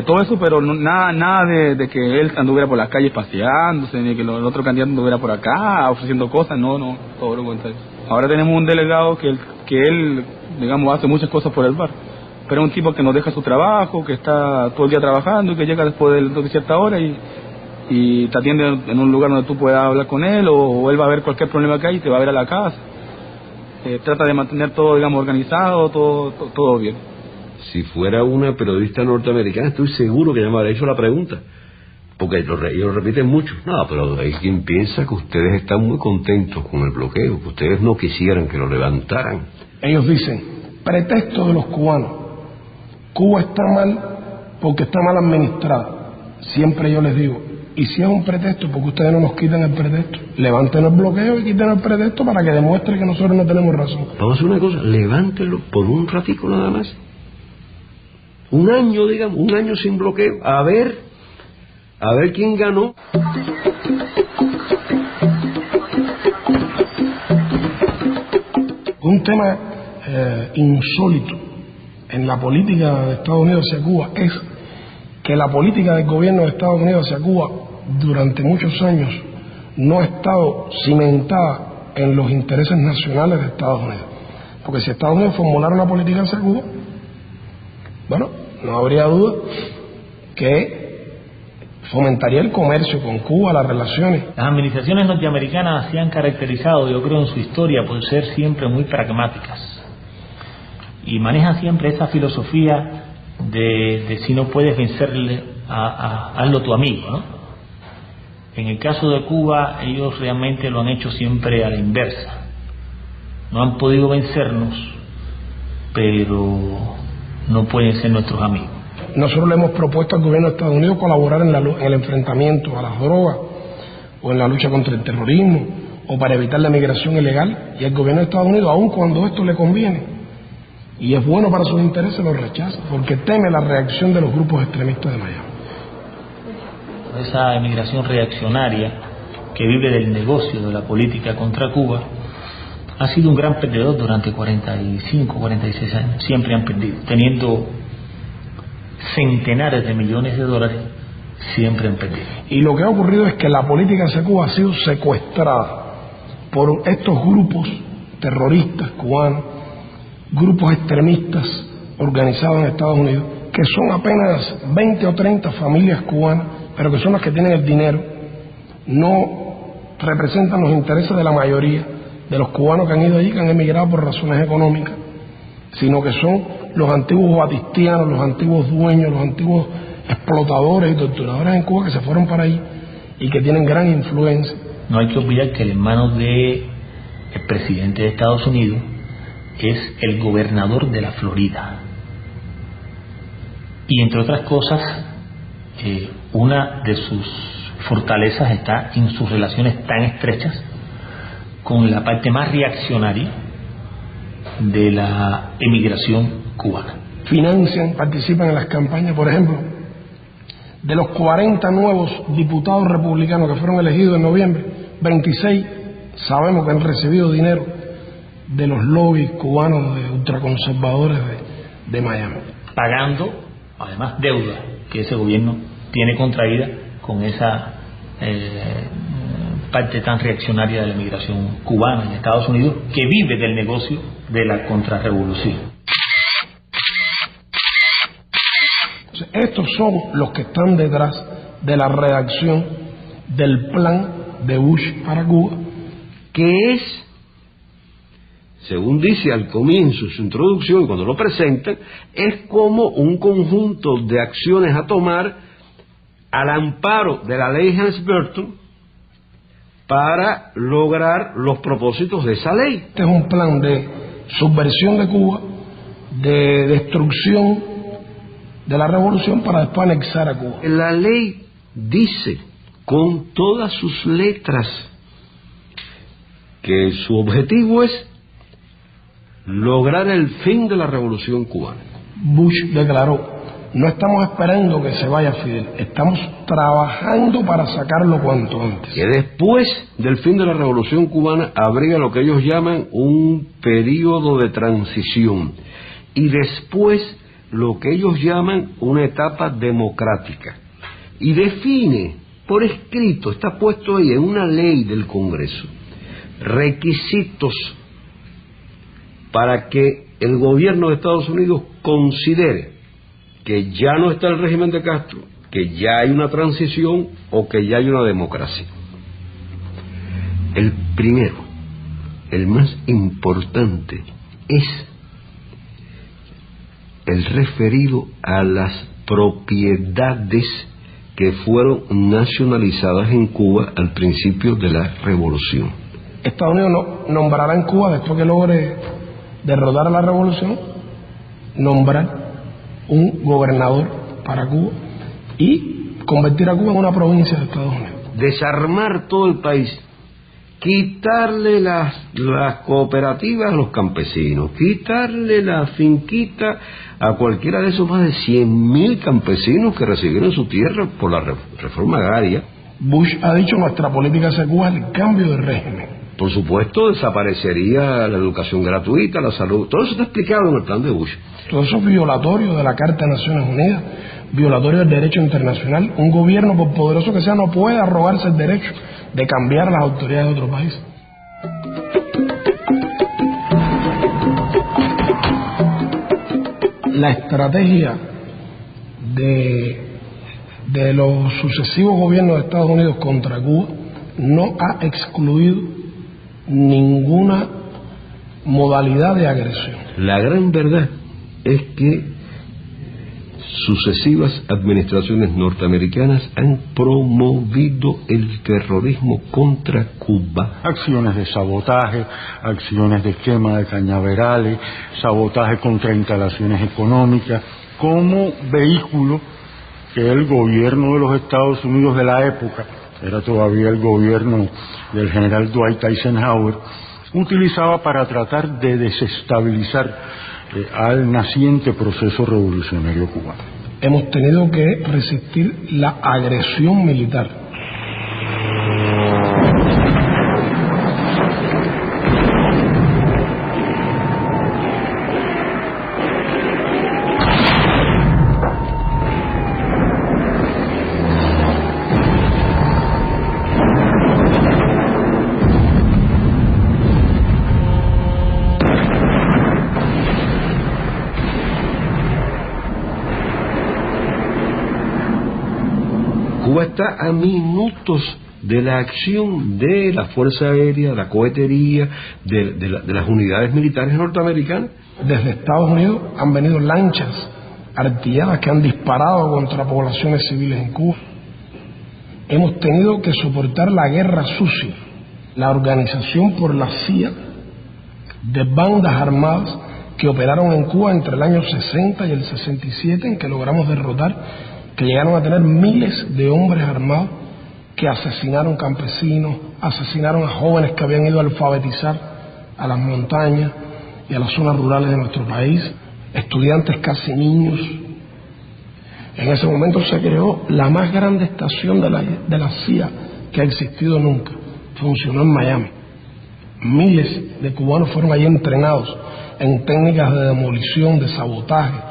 Todo eso, pero nada de que él anduviera por las calles paseándose, ni que el otro candidato anduviera por acá ofreciendo cosas, no, todo lo contrario. Ahora tenemos un delegado que él, digamos, hace muchas cosas por el bar, pero es un tipo que no deja su trabajo, que está todo el día trabajando y que llega después de cierta hora y te atiende en un lugar donde tú puedas hablar con él, o él va a ver cualquier problema que hay y te va a ver a la casa. Trata de mantener todo, digamos, organizado, todo bien. Si fuera una periodista norteamericana, estoy seguro que ya me habría hecho la pregunta, porque ellos repiten mucho. No, pero hay quien piensa que ustedes están muy contentos con el bloqueo, que ustedes no quisieran que lo levantaran. Ellos dicen, pretexto de los cubanos, Cuba está mal porque está mal administrada. Siempre yo les digo, y si es un pretexto, porque ustedes no nos quitan el pretexto, levanten el bloqueo y quiten el pretexto para que demuestre que nosotros no tenemos razón. Vamos a hacer una cosa, levántenlo por un ratico nada más. Un año, digamos, un año sin bloqueo, a ver quién ganó. Un tema insólito en la política de Estados Unidos hacia Cuba es que la política del gobierno de Estados Unidos hacia Cuba durante muchos años no ha estado cimentada en los intereses nacionales de Estados Unidos. Porque si Estados Unidos formulara una política hacia Cuba, bueno, no habría duda que fomentaría el comercio con Cuba, las relaciones. Las administraciones norteamericanas se han caracterizado, yo creo, en su historia por ser siempre muy pragmáticas. y manejan siempre esa filosofía de si no puedes vencerle, hazlo tu amigo, ¿no? En el caso de Cuba, ellos realmente lo han hecho siempre a la inversa. No han podido vencernos, pero no pueden ser nuestros amigos. Nosotros le hemos propuesto al gobierno de Estados Unidos colaborar en el enfrentamiento a las drogas, o en la lucha contra el terrorismo, o para evitar la migración ilegal, y el gobierno de Estados Unidos, aun cuando esto le conviene y es bueno para sus intereses, lo rechaza, porque teme la reacción de los grupos extremistas de Miami. Esa emigración reaccionaria que vive del negocio de la política contra Cuba ha sido un gran perdedor durante 45, 46 años. Siempre han perdido, teniendo centenares de millones de dólares, siempre han perdido. Y lo que ha ocurrido es que la política hacia Cuba ha sido secuestrada por estos grupos terroristas cubanos, grupos extremistas organizados en Estados Unidos, que son apenas 20 o 30 familias cubanas, pero que son las que tienen el dinero, no representan los intereses de la mayoría de los cubanos que han ido allí, que han emigrado por razones económicas, sino que son los antiguos batistianos, los antiguos dueños, los antiguos explotadores y torturadores en Cuba que se fueron para ahí y que tienen gran influencia. No hay que olvidar que el hermano del presidente de Estados Unidos es el gobernador de la Florida. Y entre otras cosas, una de sus fortalezas está en sus relaciones tan estrechas con la parte más reaccionaria de la emigración cubana. Financian, participan en las campañas, por ejemplo, de los 40 nuevos diputados republicanos que fueron elegidos en noviembre, 26 sabemos que han recibido dinero de los lobbies cubanos de ultraconservadores de Miami. Pagando, además, deuda que ese gobierno tiene contraída con esa parte tan reaccionaria de la emigración cubana en Estados Unidos, que vive del negocio de la contrarrevolución. Estos son los que están detrás de la redacción del plan de Bush para Cuba, que es, según dice al comienzo de su introducción, cuando lo presentan, es como un conjunto de acciones a tomar al amparo de la ley Helms-Burton para lograr los propósitos de esa ley. Este es un plan de subversión de Cuba, de destrucción de la revolución para después anexar a Cuba. La ley dice con todas sus letras que su objetivo es lograr el fin de la revolución cubana. Bush declaró: no estamos esperando que se vaya Fidel, estamos trabajando para sacarlo cuanto antes. Que después del fin de la revolución cubana habría lo que ellos llaman un periodo de transición, y después lo que ellos llaman una etapa democrática, y define por escrito, está puesto ahí en una ley del Congreso, requisitos para que el gobierno de Estados Unidos considere que ya no está el régimen de Castro, que ya hay una transición o que ya hay una democracia. El primero, el más importante, es el referido a las propiedades que fueron nacionalizadas en Cuba al principio de la revolución. Estados Unidos nombrará en Cuba, después que logre derrotar a la revolución, nombrar un gobernador para Cuba y convertir a Cuba en una provincia de Estados Unidos. Desarmar todo el país, quitarle las cooperativas a los campesinos, quitarle la finquita a cualquiera de esos más de 100.000 campesinos que recibieron su tierra por la reforma agraria. Bush ha dicho: nuestra política hacia Cuba es el cambio de régimen. Por supuesto, desaparecería la educación gratuita, la salud, todo eso está explicado en el plan de Bush. Todo eso es violatorio de la Carta de Naciones Unidas, violatorio del derecho internacional. Un gobierno, por poderoso que sea, no puede arrogarse el derecho de cambiar las autoridades de otro país. La estrategia de los sucesivos gobiernos de Estados Unidos contra Cuba no ha excluido ninguna modalidad de agresión. La gran verdad es que sucesivas administraciones norteamericanas han promovido el terrorismo contra Cuba. Acciones de sabotaje, acciones de quema de cañaverales, sabotaje contra instalaciones económicas, como vehículo que el gobierno de los Estados Unidos de la época, era todavía el gobierno del general Dwight Eisenhower, utilizaba para tratar de desestabilizar al naciente proceso revolucionario cubano. Hemos tenido que resistir la agresión militar. Cuba está a minutos de la acción de la Fuerza Aérea, de la cohetería, de las unidades militares norteamericanas. Desde Estados Unidos han venido lanchas artilladas que han disparado contra poblaciones civiles en Cuba. Hemos tenido que soportar la guerra sucia, la organización por la CIA de bandas armadas que operaron en Cuba entre el año 60 y el 67, en que logramos derrotar, que llegaron a tener miles de hombres armados que asesinaron campesinos, asesinaron a jóvenes que habían ido a alfabetizar a las montañas y a las zonas rurales de nuestro país, estudiantes casi niños. En ese momento se creó la más grande estación de la CIA que ha existido nunca. Funcionó en Miami. Miles de cubanos fueron allí entrenados en técnicas de demolición, de sabotaje.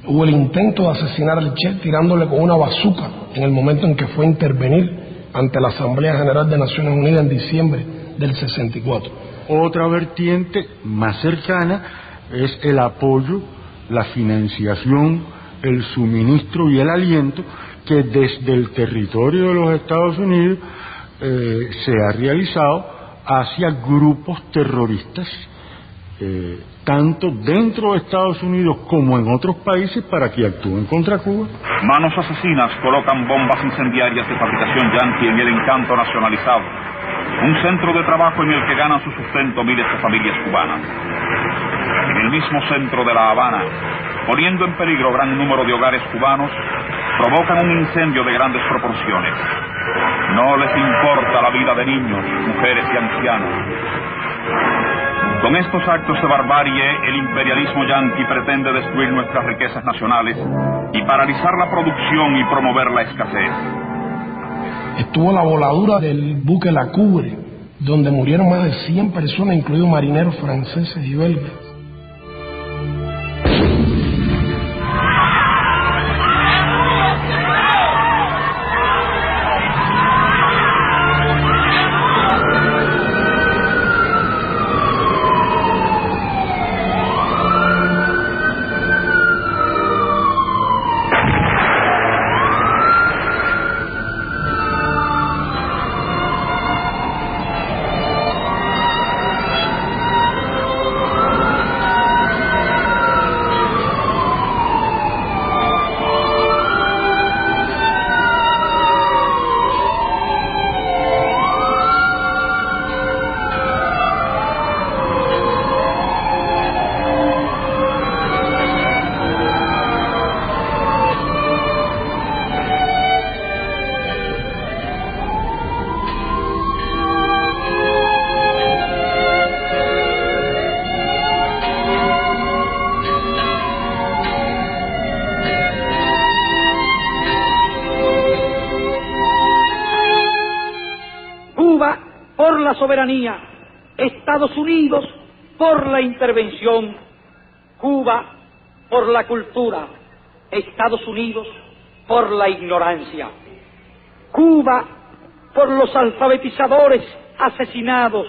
Hubo el intento de asesinar al Che tirándole con una bazuca en el momento en que fue a intervenir ante la Asamblea General de Naciones Unidas en diciembre del 64. Otra vertiente más cercana es el apoyo, la financiación, el suministro y el aliento que desde el territorio de los Estados Unidos se ha realizado hacia grupos terroristas, tanto dentro de Estados Unidos como en otros países, para que actúen contra Cuba. Manos asesinas colocan bombas incendiarias de fabricación Yankee en el Encanto nacionalizado, un centro de trabajo en el que ganan su sustento miles de familias cubanas. En el mismo centro de La Habana, poniendo en peligro gran número de hogares cubanos, provocan un incendio de grandes proporciones. No les importa la vida de niños, mujeres y ancianos. Con estos actos de barbarie, el imperialismo yanqui pretende destruir nuestras riquezas nacionales y paralizar la producción y promover la escasez. Estuvo la voladura del buque La Cubre, donde murieron más de 100 personas, incluidos marineros franceses y belgas. Por la soberanía, Estados Unidos por la intervención, Cuba por la cultura, Estados Unidos por la ignorancia, Cuba por los alfabetizadores asesinados,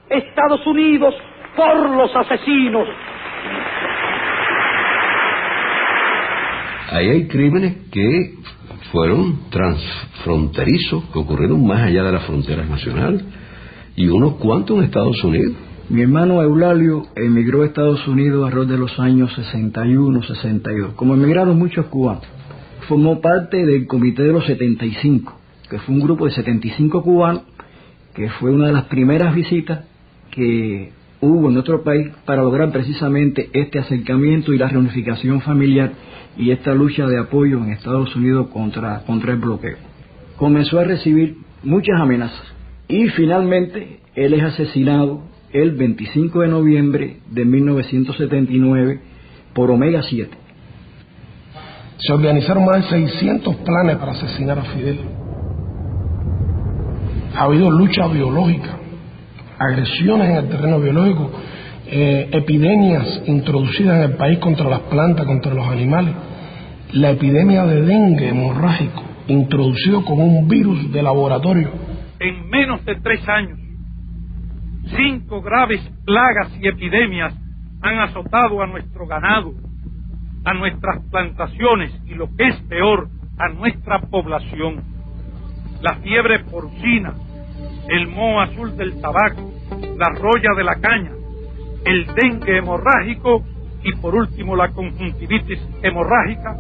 Estados Unidos por los asesinos. Ahí hay crímenes que fueron transfronterizos, que ocurrieron más allá de las fronteras nacionales, y unos cuantos en Estados Unidos. Mi hermano Eulalio emigró a Estados Unidos alrededor de los años 61, 62. Como emigraron muchos cubanos, formó parte del Comité de los 75, que fue un grupo de 75 cubanos, que fue una de las primeras visitas que hubo en nuestro país para lograr precisamente este acercamiento y la reunificación familiar y esta lucha de apoyo en Estados Unidos contra el bloqueo. Comenzó a recibir muchas amenazas y finalmente él es asesinado el 25 de noviembre de 1979 por Omega 7. Se organizaron más de 600 planes para asesinar a Fidel. Ha habido lucha biológica, agresiones en el terreno biológico, epidemias introducidas en el país contra las plantas, contra los animales. La epidemia de dengue hemorrágico, introducido con un virus de laboratorio. En menos de 3 años, 5 graves plagas y epidemias han azotado a nuestro ganado, a nuestras plantaciones y, lo que es peor, a nuestra población. La fiebre porcina, el moho azul del tabaco, la roya de la caña, el dengue hemorrágico y, por último, la conjuntivitis hemorrágica,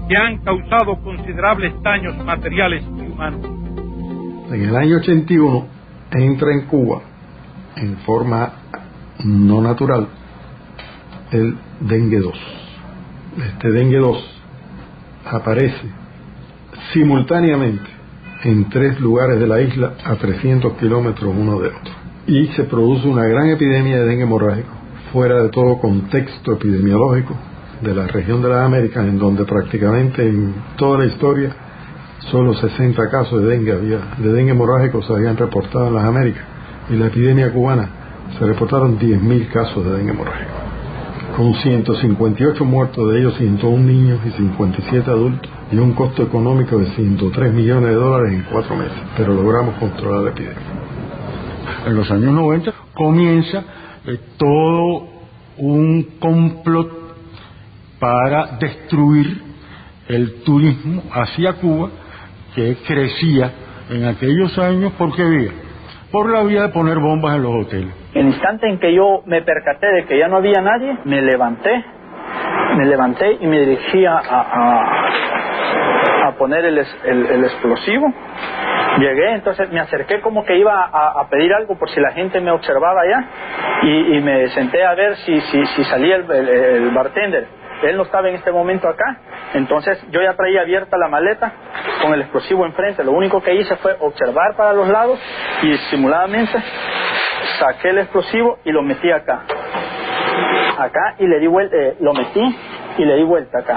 que han causado considerables daños materiales y humanos. En el año 81 entra en Cuba, en forma no natural, el dengue 2. Este dengue 2 aparece simultáneamente en 3 lugares de la isla a 300 kilómetros uno de otro. Y se produce una gran epidemia de dengue hemorrágico, fuera de todo contexto epidemiológico de la región de las Américas, en donde prácticamente en toda la historia solo 60 casos de dengue hemorrágico se habían reportado en las Américas, y la epidemia cubana se reportaron 10.000 casos de dengue hemorrágico, con 158 muertos, de ellos 101 niños y 57 adultos, y un costo económico de $103 millones en 4 meses, pero logramos controlar la epidemia. En los años 90 comienza todo un complot para destruir el turismo hacia Cuba, que crecía en aquellos años. ¿Por qué vía? Por la vía de poner bombas en los hoteles. En el instante en que yo me percaté de que ya no había nadie, me levanté y me dirigí a poner el explosivo. Llegué, entonces me acerqué como que iba a pedir algo por si la gente me observaba allá, y me senté a ver si salía el bartender. Él no estaba en este momento acá, entonces yo ya traía abierta la maleta con el explosivo enfrente. Lo único que hice fue observar para los lados y disimuladamente saqué el explosivo y lo metí acá y le di vuelta, lo metí y le di vuelta acá.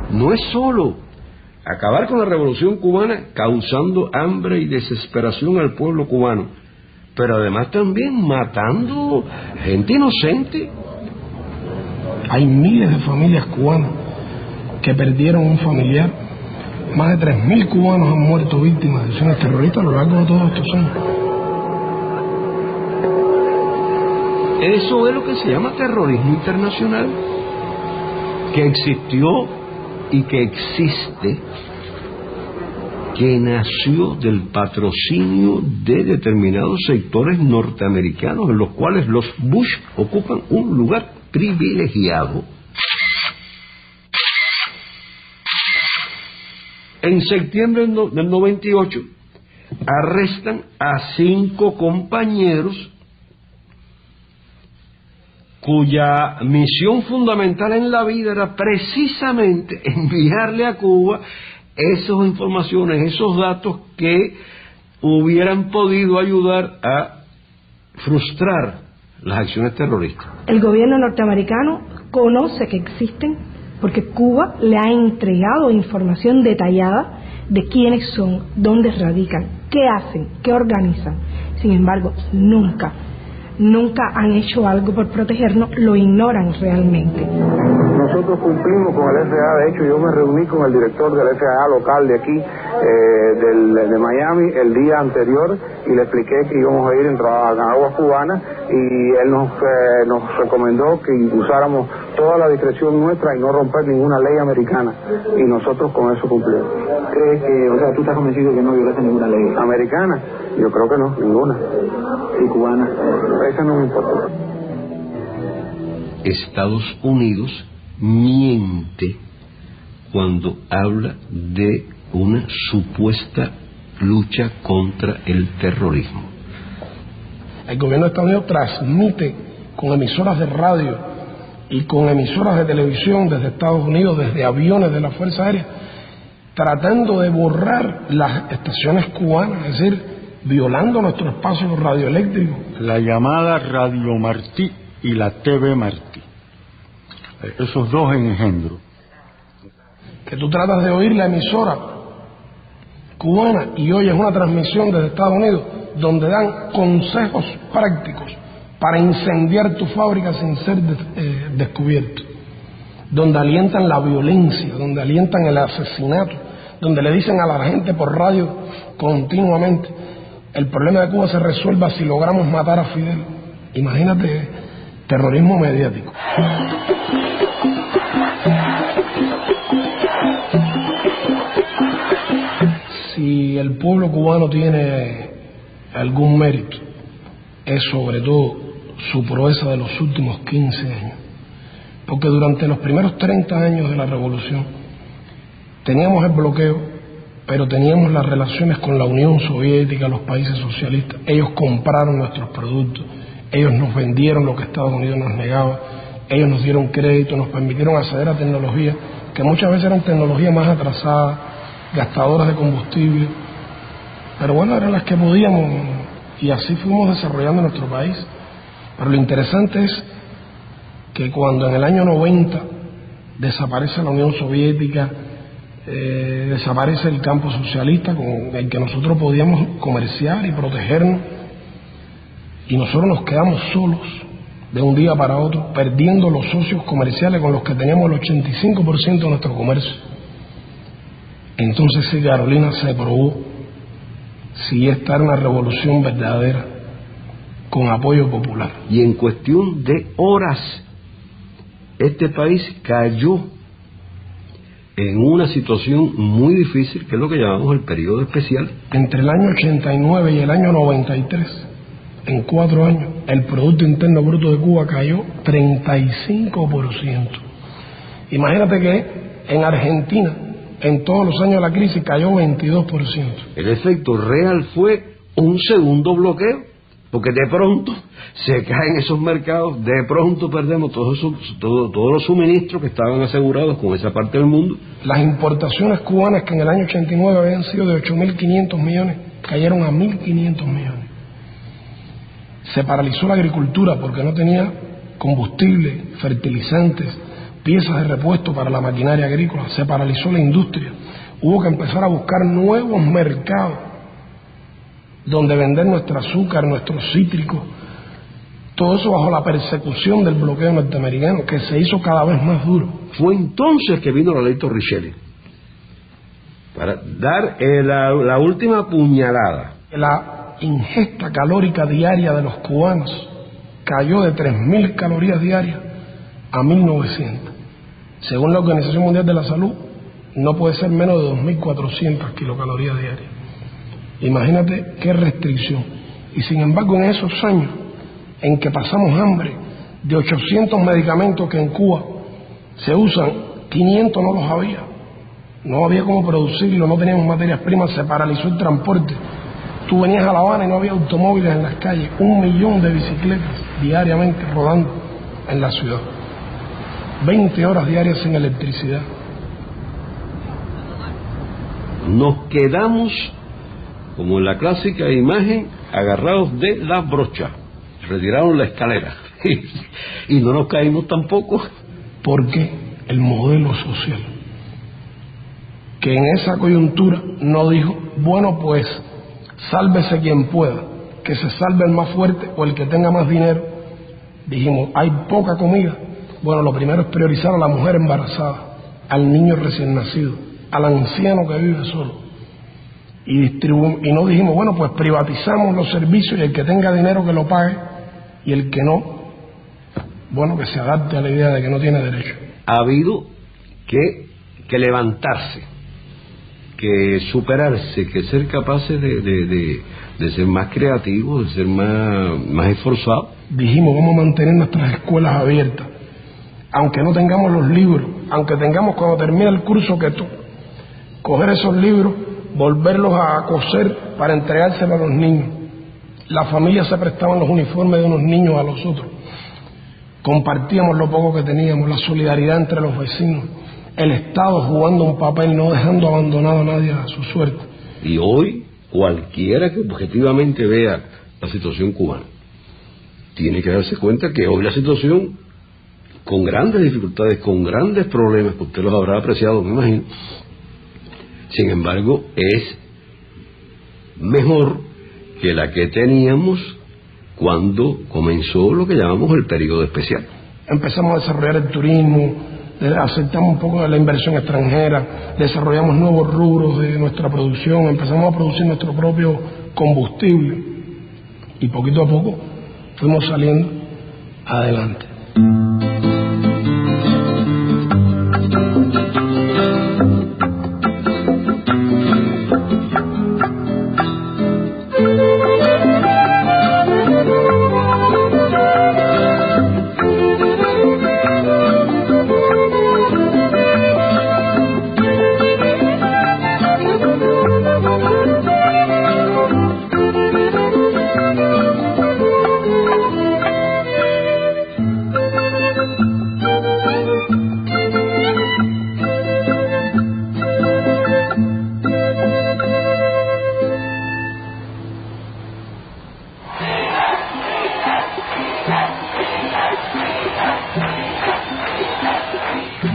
No es solo acabar con la revolución cubana causando hambre y desesperación al pueblo cubano, pero además también matando gente inocente. Hay miles de familias cubanas que perdieron un familiar. Más de 3.000 cubanos han muerto víctimas de acciones terroristas a lo largo de todos estos años. Eso es lo que se llama terrorismo internacional, que existió y que existe, que nació del patrocinio de determinados sectores norteamericanos, en los cuales los Bush ocupan un lugar privilegiado. En septiembre del 98 arrestan a 5 compañeros cuya misión fundamental en la vida era precisamente enviarle a Cuba esas informaciones, esos datos que hubieran podido ayudar a frustrar las acciones terroristas. El gobierno norteamericano conoce que existen porque Cuba le ha entregado información detallada de quiénes son, dónde radican, qué hacen, qué organizan. Sin embargo, nunca han hecho algo por protegernos, lo ignoran realmente. Nosotros cumplimos con el FAA. De hecho, yo me reuní con el director del FAA local de aquí, de Miami, el día anterior, y le expliqué que íbamos a ir en aguas cubanas, y él nos recomendó que usáramos toda la discreción nuestra y no romper ninguna ley americana, y nosotros con eso cumplimos. crees que, o sea, tú estás convencido que no violaste ninguna ley americana? Yo creo que no, ninguna. ¿Y cubana? Esa no me importa. Estados Unidos miente cuando habla de una supuesta lucha contra el terrorismo. El gobierno de Estados Unidos transmite con emisoras de radio y con emisoras de televisión desde Estados Unidos, desde aviones de la Fuerza Aérea, tratando de borrar las estaciones cubanas, es decir, violando nuestro espacio radioeléctrico. La llamada Radio Martí y la TV Martí, esos dos engendros. Que tú tratas de oír la emisora cubana y oyes una transmisión desde Estados Unidos donde dan consejos prácticos para incendiar tu fábrica sin ser descubierto, donde alientan la violencia, donde alientan el asesinato, donde le dicen a la gente por radio continuamente: el problema de Cuba se resuelva si logramos matar a Fidel. Imagínate, terrorismo mediático. Si el pueblo cubano tiene algún mérito, es sobre todo su proeza de los últimos 15 años. Porque durante los primeros 30 años de la revolución teníamos el bloqueo, pero teníamos las relaciones con la Unión Soviética, los países socialistas. Ellos compraron nuestros productos, ellos nos vendieron lo que Estados Unidos nos negaba, ellos nos dieron crédito, nos permitieron acceder a tecnologías que muchas veces eran tecnologías más atrasadas, gastadoras de combustible, pero bueno, eran las que podíamos, y así fuimos desarrollando nuestro país. Pero lo interesante es que cuando en el año 90 desaparece la Unión Soviética, desaparece el campo socialista con el que nosotros podíamos comerciar y protegernos, y nosotros nos quedamos solos de un día para otro, perdiendo los socios comerciales con los que teníamos el 85% de nuestro comercio. Entonces sí, Carolina, se probó si esta era una revolución verdadera con apoyo popular. Y en cuestión de horas, este país cayó en una situación muy difícil, que es lo que llamamos el periodo especial. Entre el año 89 y el año 93, en 4 años, el Producto Interno Bruto de Cuba cayó 35%. Imagínate que en Argentina, en todos los años de la crisis, cayó 22%. El efecto real fue un segundo bloqueo, porque de pronto se caen esos mercados, de pronto perdemos todos los suministros que estaban asegurados con esa parte del mundo. Las importaciones cubanas, que en el año 89 habían sido de 8.500 millones, cayeron a 1.500 millones. Se paralizó la agricultura porque no tenía combustible, fertilizantes, piezas de repuesto para la maquinaria agrícola. Se paralizó la industria. Hubo que empezar a buscar nuevos mercados donde vender nuestro azúcar, nuestros cítricos. Todo eso bajo la persecución del bloqueo norteamericano, que se hizo cada vez más duro. Fue entonces que vino la ley Torricelli para dar la última puñalada. La ingesta calórica diaria de los cubanos cayó de 3.000 calorías diarias a 1.900. Según la Organización Mundial de la Salud, no puede ser menos de 2.400 kilocalorías diarias. Imagínate qué restricción. Y sin embargo, en esos años en que pasamos hambre, de 800 medicamentos que en Cuba se usan, 500 no los había. No había cómo producirlo, no teníamos materias primas, se paralizó el transporte. Tú venías a La Habana y no había automóviles en las calles, 1 millón de bicicletas diariamente rodando en la ciudad. 20 horas diarias sin electricidad. Nos quedamos, como en la clásica imagen, agarrados de las brochas. Retiraron la escalera y no nos caímos tampoco. Porque el modelo social, que en esa coyuntura no dijo, bueno, pues sálvese quien pueda, que se salve el más fuerte o el que tenga más dinero. Dijimos, hay poca comida. Bueno, lo primero es priorizar a la mujer embarazada, al niño recién nacido, al anciano que vive solo. Y no dijimos, bueno, pues privatizamos los servicios y el que tenga dinero que lo pague y el que no, bueno, que se adapte a la idea de que no tiene derecho. Ha habido que levantarse que superarse, que ser capaces de ser más creativos, de ser más esforzados. Dijimos, vamos a mantener nuestras escuelas abiertas, aunque no tengamos los libros, aunque tengamos cuando termine el curso que tú, coger esos libros, volverlos a coser para entregárselos a los niños. Las familias se prestaban los uniformes de unos niños a los otros. Compartíamos lo poco que teníamos, la solidaridad entre los vecinos, el Estado jugando un papel, no dejando abandonado a nadie a su suerte. Y hoy, cualquiera que objetivamente vea la situación cubana, tiene que darse cuenta que hoy la situación, con grandes dificultades, con grandes problemas, que usted los habrá apreciado, me imagino, sin embargo, es mejor que la que teníamos cuando comenzó lo que llamamos el periodo especial. Empezamos a desarrollar el turismo, aceptamos un poco de la inversión extranjera, desarrollamos nuevos rubros de nuestra producción, empezamos a producir nuestro propio combustible y poquito a poco fuimos saliendo adelante.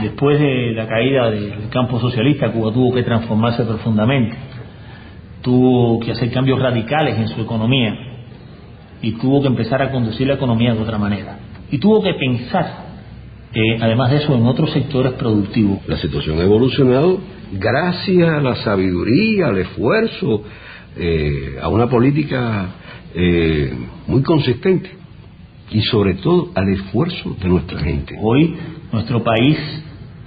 Después de la caída del campo socialista, Cuba tuvo que transformarse profundamente, tuvo que hacer cambios radicales en su economía y tuvo que empezar a conducir la economía de otra manera. Y tuvo que pensar, además de eso, en otros sectores productivos. La situación ha evolucionado gracias a la sabiduría, al esfuerzo, a una política muy consistente y sobre todo al esfuerzo de nuestra gente. Hoy nuestro país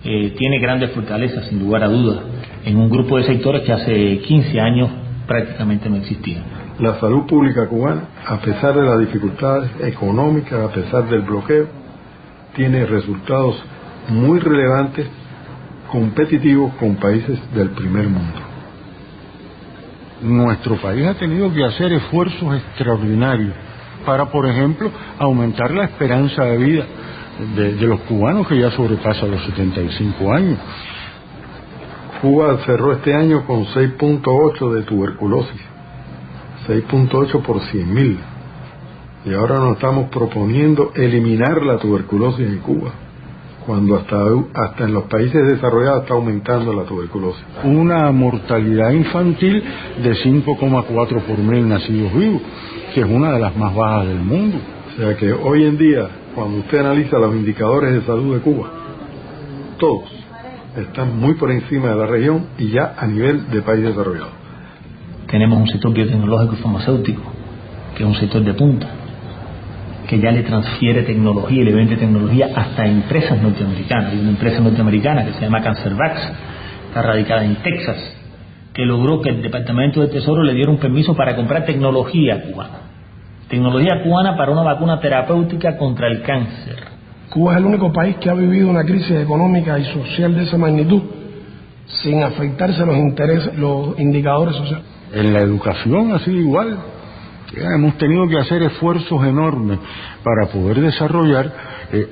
tiene grandes fortalezas, sin lugar a dudas, en un grupo de sectores que hace 15 años prácticamente no existían. La salud pública cubana, a pesar de las dificultades económicas, a pesar del bloqueo, tiene resultados muy relevantes, competitivos con países del primer mundo. Nuestro país ha tenido que hacer esfuerzos extraordinarios para, por ejemplo, aumentar la esperanza de vida de los cubanos, que ya sobrepasa los 75 años. Cuba cerró este año con 6.8 de tuberculosis, 6.8 por 100.000. Y ahora nos estamos proponiendo eliminar la tuberculosis en Cuba, cuando hasta en los países desarrollados está aumentando la tuberculosis. Una mortalidad infantil de 5,4 por 1.000 nacidos vivos, que es una de las más bajas del mundo. O sea que hoy en día, cuando usted analiza los indicadores de salud de Cuba, todos están muy por encima de la región y ya a nivel de país desarrollado. Tenemos un sector biotecnológico y farmacéutico, que es un sector de punta, que ya le transfiere tecnología y le vende tecnología hasta a empresas norteamericanas. Hay una empresa norteamericana que se llama Cancervax, está radicada en Texas, que logró que el Departamento de Tesoro le diera un permiso para comprar tecnología cubana. Tecnología cubana para una vacuna terapéutica contra el cáncer. Cuba es el único país que ha vivido una crisis económica y social de esa magnitud sin afectarse los intereses, los indicadores sociales. En la educación ha sido igual. Hemos tenido que hacer esfuerzos enormes para poder desarrollar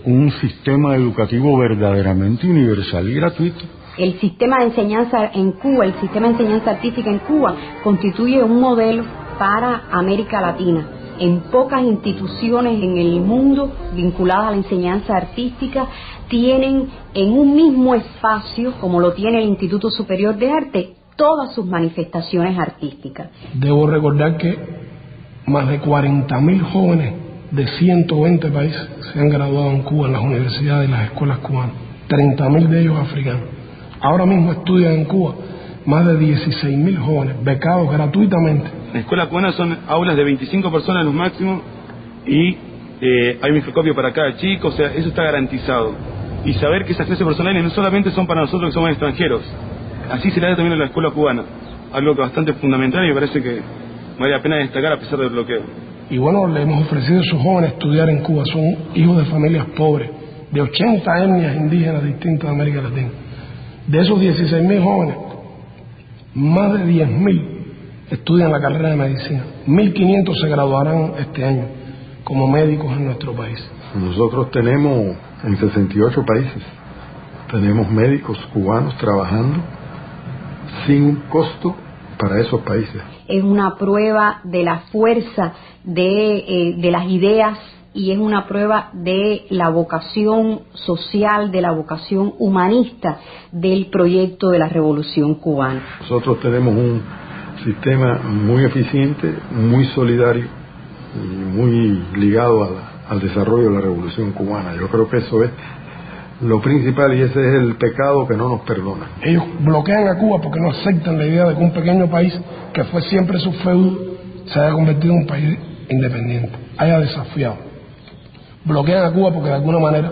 un sistema educativo verdaderamente universal y gratuito. El sistema de enseñanza en Cuba, el sistema de enseñanza artística en Cuba, constituye un modelo para América Latina. En pocas instituciones en el mundo vinculadas a la enseñanza artística tienen en un mismo espacio, como lo tiene el Instituto Superior de Arte, todas sus manifestaciones artísticas. Debo recordar que más de 40.000 jóvenes de 120 países se han graduado en Cuba en las universidades y las escuelas cubanas, 30.000 de ellos africanos. Ahora mismo estudian en Cuba más de 16.000 jóvenes becados gratuitamente. La escuela cubana son aulas de 25 personas los máximos y hay un microscopio para cada chico, o sea, eso está garantizado. Y saber que esas clases personales no solamente son para nosotros que somos extranjeros, así se le da también a la escuela cubana, algo que bastante fundamental y me parece que vale la pena destacar a pesar del bloqueo. Y bueno, le hemos ofrecido a esos jóvenes estudiar en Cuba, son hijos de familias pobres, de 80 etnias indígenas distintas de América Latina. De esos 16.000 jóvenes, más de 10.000 estudian la carrera de medicina. 1.500 se graduarán este año como médicos en nuestro país. Nosotros tenemos en 68 países, tenemos médicos cubanos trabajando sin costo para esos países. Es una prueba de la fuerza de las ideas y es una prueba de la vocación social, de la vocación humanista del proyecto de la Revolución Cubana. Nosotros tenemos un sistema muy eficiente, muy solidario y muy ligado al desarrollo de la Revolución Cubana. Yo creo que eso es lo principal y ese es el pecado que no nos perdona. Ellos bloquean a Cuba porque no aceptan la idea de que un pequeño país que fue siempre su feudo se haya convertido en un país independiente, haya desafiado. Bloquean a Cuba porque de alguna manera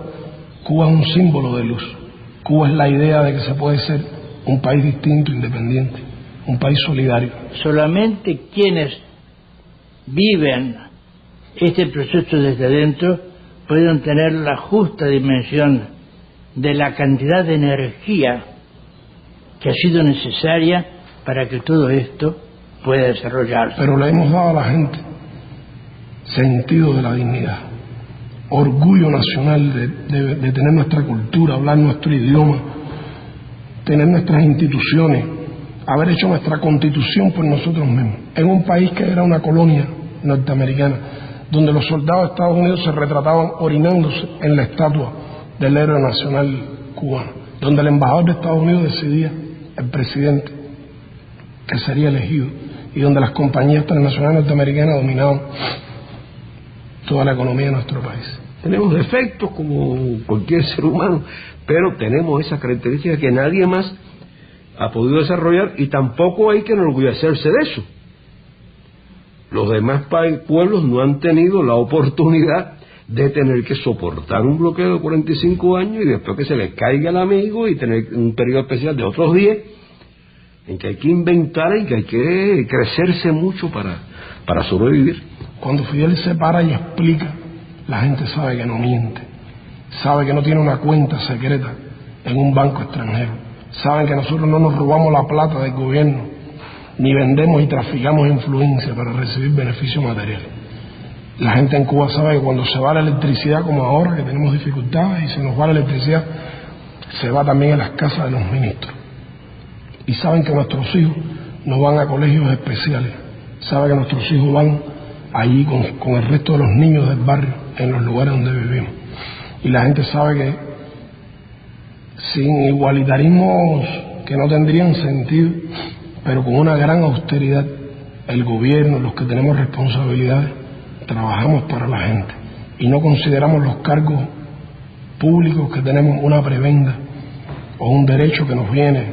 Cuba es un símbolo de luz. Cuba es la idea de que se puede ser un país distinto, independiente, un país solidario. Solamente quienes viven este proceso desde dentro pueden tener la justa dimensión de la cantidad de energía que ha sido necesaria para que todo esto pueda desarrollarse. Pero le hemos dado a la gente sentido de la dignidad, orgullo nacional de tener nuestra cultura, hablar nuestro idioma, tener nuestras instituciones, haber hecho nuestra constitución por nosotros mismos. En un país que era una colonia norteamericana, donde los soldados de Estados Unidos se retrataban orinándose en la estatua del héroe nacional cubano, donde el embajador de Estados Unidos decidía el presidente que sería elegido y donde las compañías transnacionales norteamericanas dominaban toda la economía de nuestro país. Tenemos defectos como cualquier ser humano, pero tenemos esa característica que nadie más ha podido desarrollar y tampoco hay que enorgullecerse de eso. Los demás pueblos no han tenido la oportunidad de tener que soportar un bloqueo de 45 años y después que se les caiga el amigo y tener un periodo especial de otros 10 en que hay que inventar y que hay que crecerse mucho para sobrevivir. Cuando Fidel se para y explica, la gente sabe que no miente, sabe que no tiene una cuenta secreta en un banco extranjero, saben que nosotros no nos robamos la plata del gobierno, ni vendemos y traficamos influencia para recibir beneficios materiales. La gente en Cuba sabe que cuando se va la electricidad, como ahora que tenemos dificultades y se nos va la electricidad, se va también a las casas de los ministros. Y saben que nuestros hijos no van a colegios especiales, saben que nuestros hijos van allí con el resto de los niños del barrio, en los lugares donde vivimos. Y la gente sabe que sin igualitarismos que no tendrían sentido, pero con una gran austeridad, el gobierno, los que tenemos responsabilidades, trabajamos para la gente y no consideramos los cargos públicos que tenemos una prebenda o un derecho que nos viene,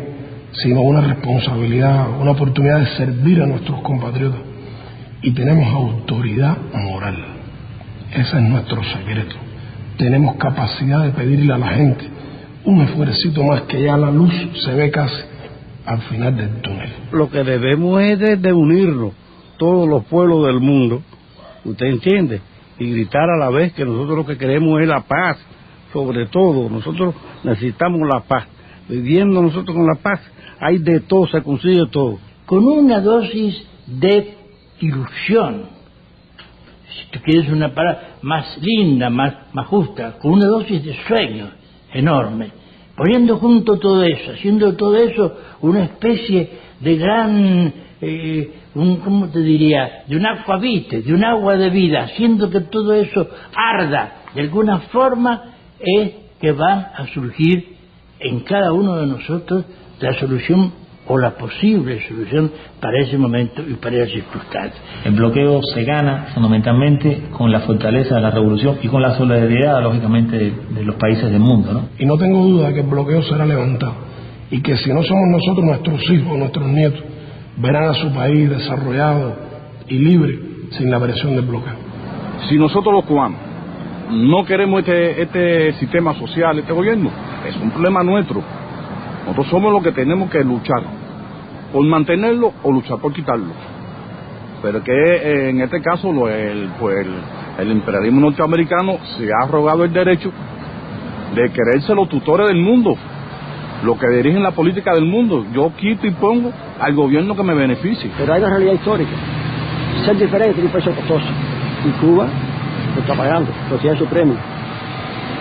sino una responsabilidad, una oportunidad de servir a nuestros compatriotas. Y tenemos autoridad moral. Ese es nuestro secreto. Tenemos capacidad de pedirle a la gente un esfuercito más, que ya la luz se ve casi al final del túnel. Lo que debemos es de unirnos, todos los pueblos del mundo, ¿usted entiende? Y gritar a la vez que nosotros lo que queremos es la paz, sobre todo. Nosotros necesitamos la paz. Viviendo nosotros con la paz, hay de todo, se consigue todo. Con una dosis de ilusión, si tú quieres una palabra más linda, más justa, con una dosis de sueño enorme, poniendo junto todo eso, haciendo todo eso una especie de gran, ¿cómo te diría?, de un aquavite, de un agua de vida, haciendo que todo eso arda de alguna forma, es que va a surgir en cada uno de nosotros la solución o la posible solución para ese momento y para esa circunstancia. El bloqueo se gana fundamentalmente con la fortaleza de la revolución y con la solidaridad, lógicamente, de los países del mundo, ¿no? Y no tengo duda de que el bloqueo será levantado y que si no somos nosotros, nuestros hijos, nuestros nietos verán a su país desarrollado y libre sin la presión del bloqueo. Si nosotros los cubanos no queremos este sistema social, este gobierno, es un problema nuestro. Nosotros somos los que tenemos que luchar por mantenerlo o luchar por quitarlo. Pero que en este caso el imperialismo norteamericano se ha arrogado el derecho de creerse los tutores del mundo, los que dirigen la política del mundo. Yo quito y pongo al gobierno que me beneficie. Pero hay una realidad histórica. Ser diferente es un precio costoso. Y Cuba lo está pagando, lo tiene su premio.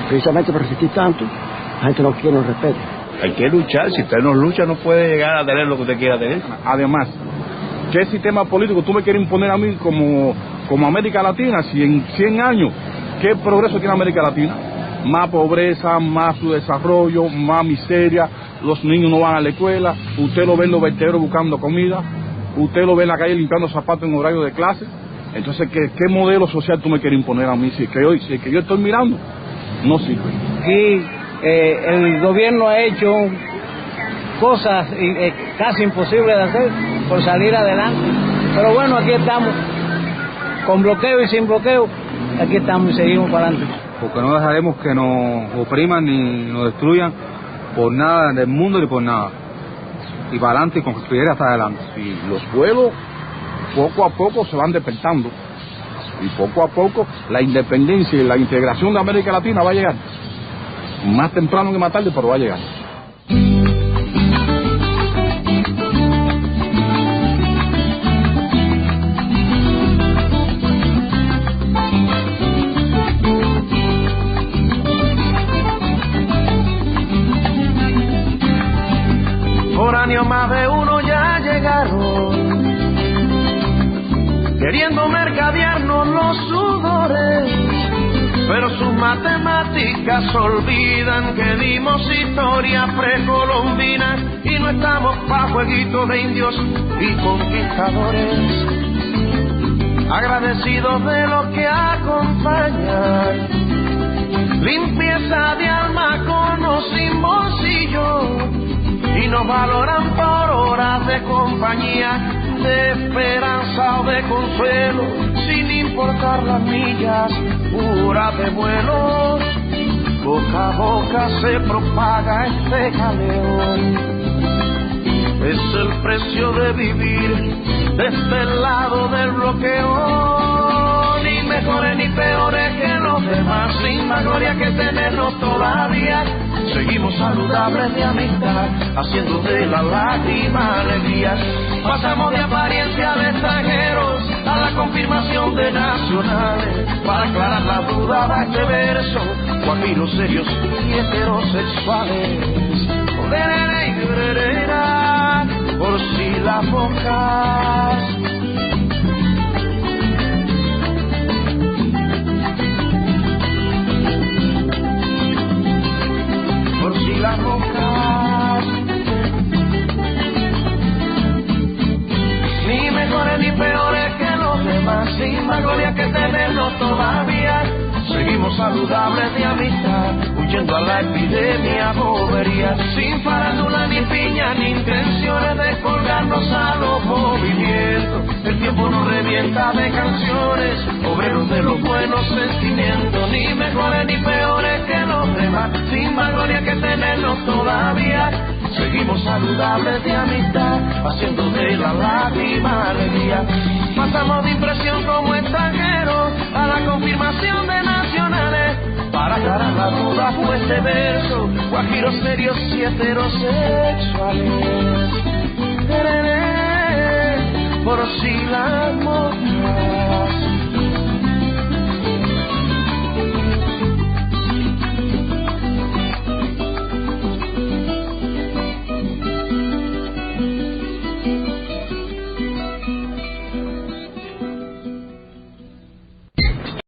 Precisamente por resistir tanto, la gente no quiere, no respeta. Hay que luchar. Si usted no lucha, no puede llegar a tener lo que usted quiera tener. Además, ¿qué sistema político tú me quieres imponer a mí como América Latina? Si en 100 años, ¿qué progreso tiene América Latina? Más pobreza, más subdesarrollo, más miseria, los niños no van a la escuela, usted lo ve en los vertederos buscando comida, usted lo ve en la calle limpiando zapatos en horario de clase. Entonces, ¿qué modelo social tú me quieres imponer a mí? Si es que yo estoy mirando, no sirve. Aquí el gobierno ha hecho cosas casi imposibles de hacer por salir adelante. Pero bueno, aquí estamos, con bloqueo y sin bloqueo, aquí estamos y seguimos para adelante. Porque no dejaremos que nos opriman ni nos destruyan por nada del mundo ni por nada. Y para adelante y con respiración hasta adelante. Y los pueblos poco a poco se van despertando. Y poco a poco la independencia y la integración de América Latina va a llegar. Más temprano que más tarde, pero va a llegar. Más de uno ya llegaron, queriendo mercadearnos los sudores, pero sus matemáticas olvidan que dimos historia precolombina y no estamos pa' jueguitos de indios y conquistadores. Agradecidos de lo que acompañan, limpieza de alma con o sin bolsillo, y nos valoran por horas de compañía, de esperanza o de consuelo, sin importar las millas, horas de vuelo. Boca a boca se propaga este galeón. Es el precio de vivir de este lado del bloqueo. Ni mejores ni peores que los demás, sin más gloria que tenernos todavía. Seguimos saludables de amistad, haciendo de la lágrima alegría. Pasamos de apariencia de extranjeros a la confirmación de nacionales. Para aclarar la duda de este verso, guajiros serios y heterosexuales. Por si las moscas. Las rocas, ni mejores ni peores que los demás, sin más gloria que tenerlos todavía. Seguimos saludables de amistad, huyendo a la epidemia bobería, sin farándula ni piña ni intenciones de colgarnos a los movimientos. El tiempo nos revienta de canciones, obreros de los buenos sentimientos, ni mejores ni peores que los demás, sin más gloria que tenerlos todavía. Seguimos saludables de amistad, haciendo de la lágrima alegría. Pasamos de impresión como extranjeros a la confirmación de nacionales. Para aclarar la duda fue este verso, guajiros serios y heterosexuales. Por si las